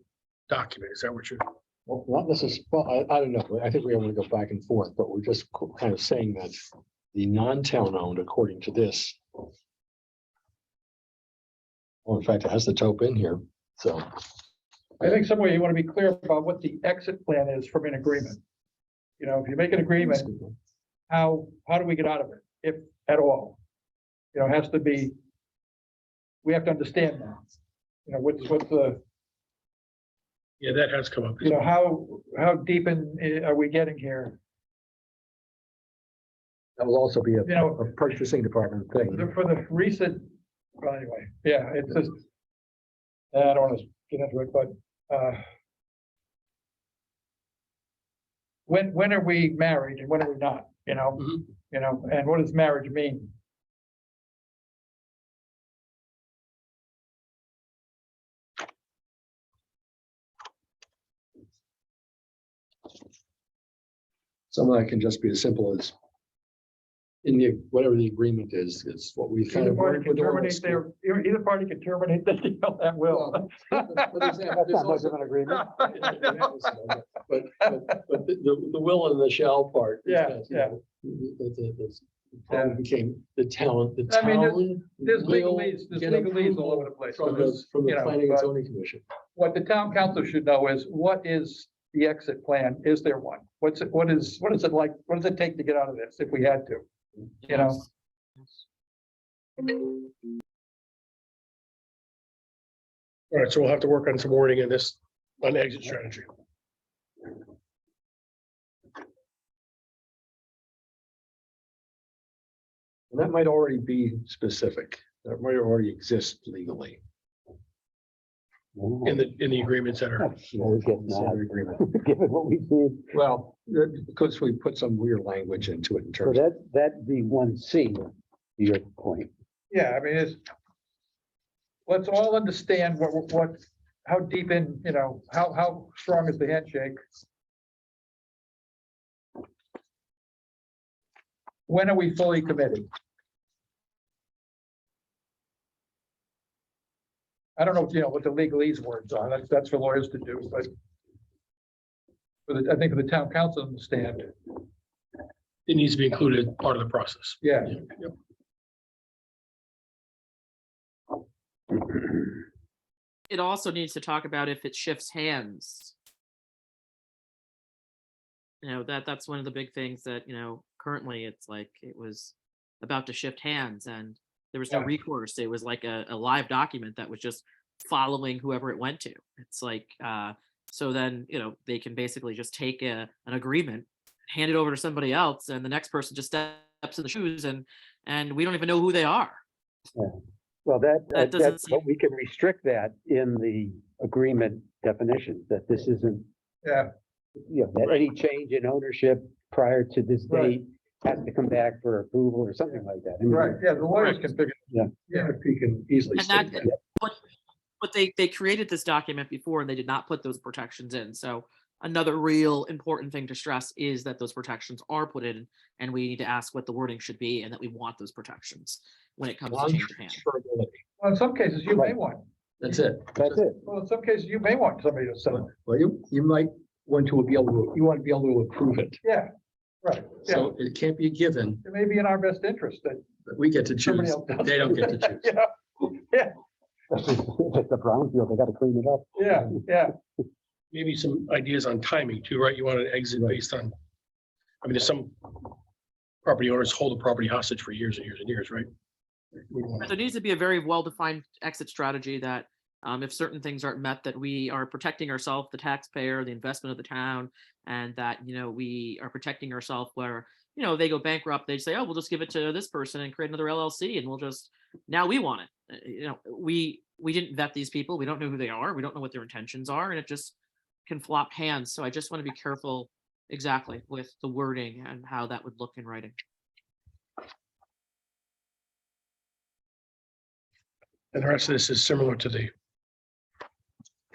document? Is that what you're? Well, not necessarily, well, I don't know. I think we want to go back and forth, but we're just kind of saying that the non-town owned, according to this. Well, in fact, it has the TOP in here, so. I think somewhere you want to be clear about what the exit plan is from an agreement. If you make an agreement, how do we get out of it, if at all? It has to be, we have to understand that. What's the, Yeah, that has come up. how deep in are we getting here? That will also be You know, a purchasing department thing. for the recent, well, anyway, yeah, it's just, I don't want to get into it, but, when are we married and when are we not, Mhm. and what does marriage mean? Some of that can just be as simple as in the, whatever the agreement is what we kind Either of. party work can with all the terminate school- either party can terminate the deal at will. But there's- That's not much also- of an agreement. But the will and the shall part. is Yeah, that, yeah. That's probably became the town, the I mean, town. There's will legalese, get all over the place. From So the, this, from the you know, planning and but zoning commission. what the town council should know is what is the exit plan? Is there one? What is it like? What does it take to get out of this if we had to? You know? All right, so we'll have to work on some wording in this, on exit strategy. And that might already be specific. That might already exist legally. In the agreements that are, Always get mad, Agreement. given what we've seen. Well, because we put some weird language into it in So terms of. that'd be 1C, to your point. Yeah, I mean, let's all understand how deep in, how strong is the handshake? When are we fully committed? I don't know, what the legalese words are. That's for lawyers to do, but I think for the town council to understand. it needs to be included as part of the process. Yeah. Yep. It also needs to talk about if it shifts hands. That's one of the big things that, currently it's like it was about to shift hands and there was no Yeah. recourse. It was like a live document that was just following whoever it went to. It's like, so then, they can basically just take an agreement, hand it over to somebody else, and the next person just steps in the shoes and we don't even know who they are. Well, That doesn't that's, but we can restrict that in the agreement definition, that this isn't, Yeah, that any change in ownership prior to this Right. date has to come back for approval or something like that. I mean, right. Yeah, the lawyers can figure. Yeah. Yeah. If you can easily And state that, that. but they created this document before and they did not put those protections in. So another real important thing to stress is that those protections are put in and we need to ask what the wording should be and that we want those protections when it comes to change of hands. Non-transferability. Well, in some cases, you may Right. want. That's it. That's it. Well, in some cases, you may want somebody to sell. Well, you might want to be able to, you want to be able to approve it. Yeah, right. Yeah, So it can't be a given it may be in our best interest that that we get to somebody choose. else does. They don't get to choose. Yeah, If it's the brownfield, they gotta clean it up. yeah. Maybe some ideas on timing too, right? You want to exit based on, there's some property owners hold the property hostage for years and years and years, right? We don't There needs to be a very well-defined exit strategy that if certain things aren't met, that we are protecting ourselves, the taxpayer, the investment of the town, and that, we are protecting ourselves where, they go bankrupt, they say, oh, we'll just give it to this person and create another LLC and we'll just, now we want it. We didn't vet these people. We don't know who they are. We don't know what their intentions are, and it just can flop hands. So I just want to be careful exactly with the wording and how that would look in writing. And the rest of this is similar to the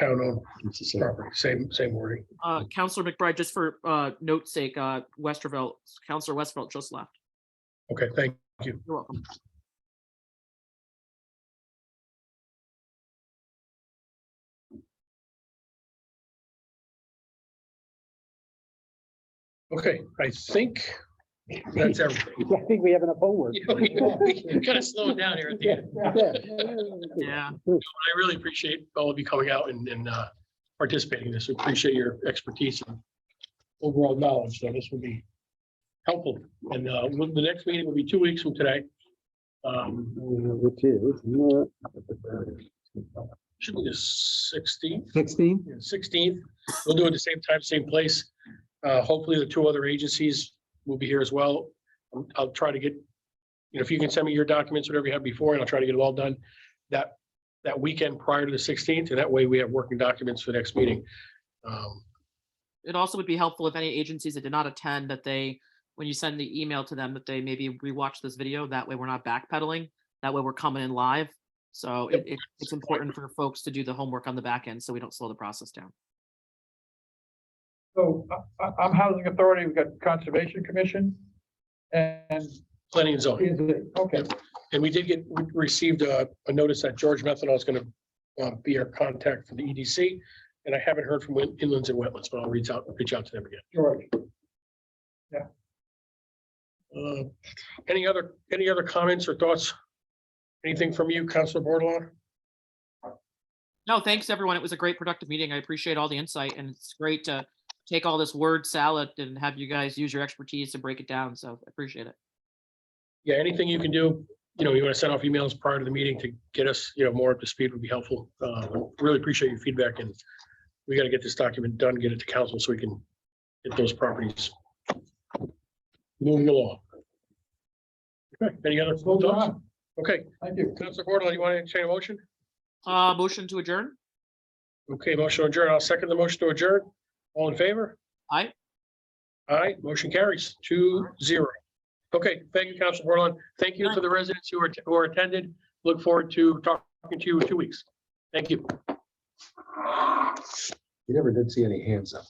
town-owned It's the same. property, same wording. Counselor McBride, just for note's sake, Counselor Westervelt just left. Okay, thank you. You're welcome. Okay, I think that's everything. I think we have enough homework. We gotta slow it down here at the end. Yeah. I really appreciate all of you coming out and participating in this. We appreciate your expertise and overall knowledge. So this will be helpful. And the next meeting will be 2 weeks from today. Which is Should be the 16th. 16? 16th. We'll do it at the same time, same place. Hopefully the two other agencies will be here as well. I'll try to get, if you can send me your documents, whatever you have before, and I'll try to get it all done that weekend prior to the 16th, and that way we have working documents for the next meeting. It also would be helpful if any agencies that did not attend, that they, when you send the email to them, that they maybe rewatch this video. That way we're not backpedaling. That way we're coming in live. So Yep. it's important for folks to do the homework on the back end so we don't slow the process down. So I'm Housing Authority, we've got Conservation Commission. And, Planning and zoning. okay, And we received a notice that George Methanol is going to be our contact for the EDC. And I haven't heard from Inlands and Wetlands, but I'll reach out to them again. George. Any other comments or thoughts? Anything from you, Councilor Bordelon? No, thanks everyone. It was a great productive meeting. I appreciate all the insight, and it's great to take all this word salad and have you guys use your expertise to break it down. So I appreciate it. Yeah, anything you can do, you want to send off emails prior to the meeting to get us, more up to speed would be helpful. Really appreciate your feedback, and we got to get this document done, get it to council so we can get those properties moving along. Okay, any other Hold thoughts? on. Okay, Thank you. Councilor Bordelon, you want to entertain a motion? Motion to adjourn? Okay, motion to adjourn. I'll second the motion to adjourn. All in favor? Aye. Aye, motion carries 2-0. Okay, thank you, Councilor Bordelon. Thank you to the residents who are attended. Look forward to talking to you in 2 weeks. Thank you. You never did see any hands up.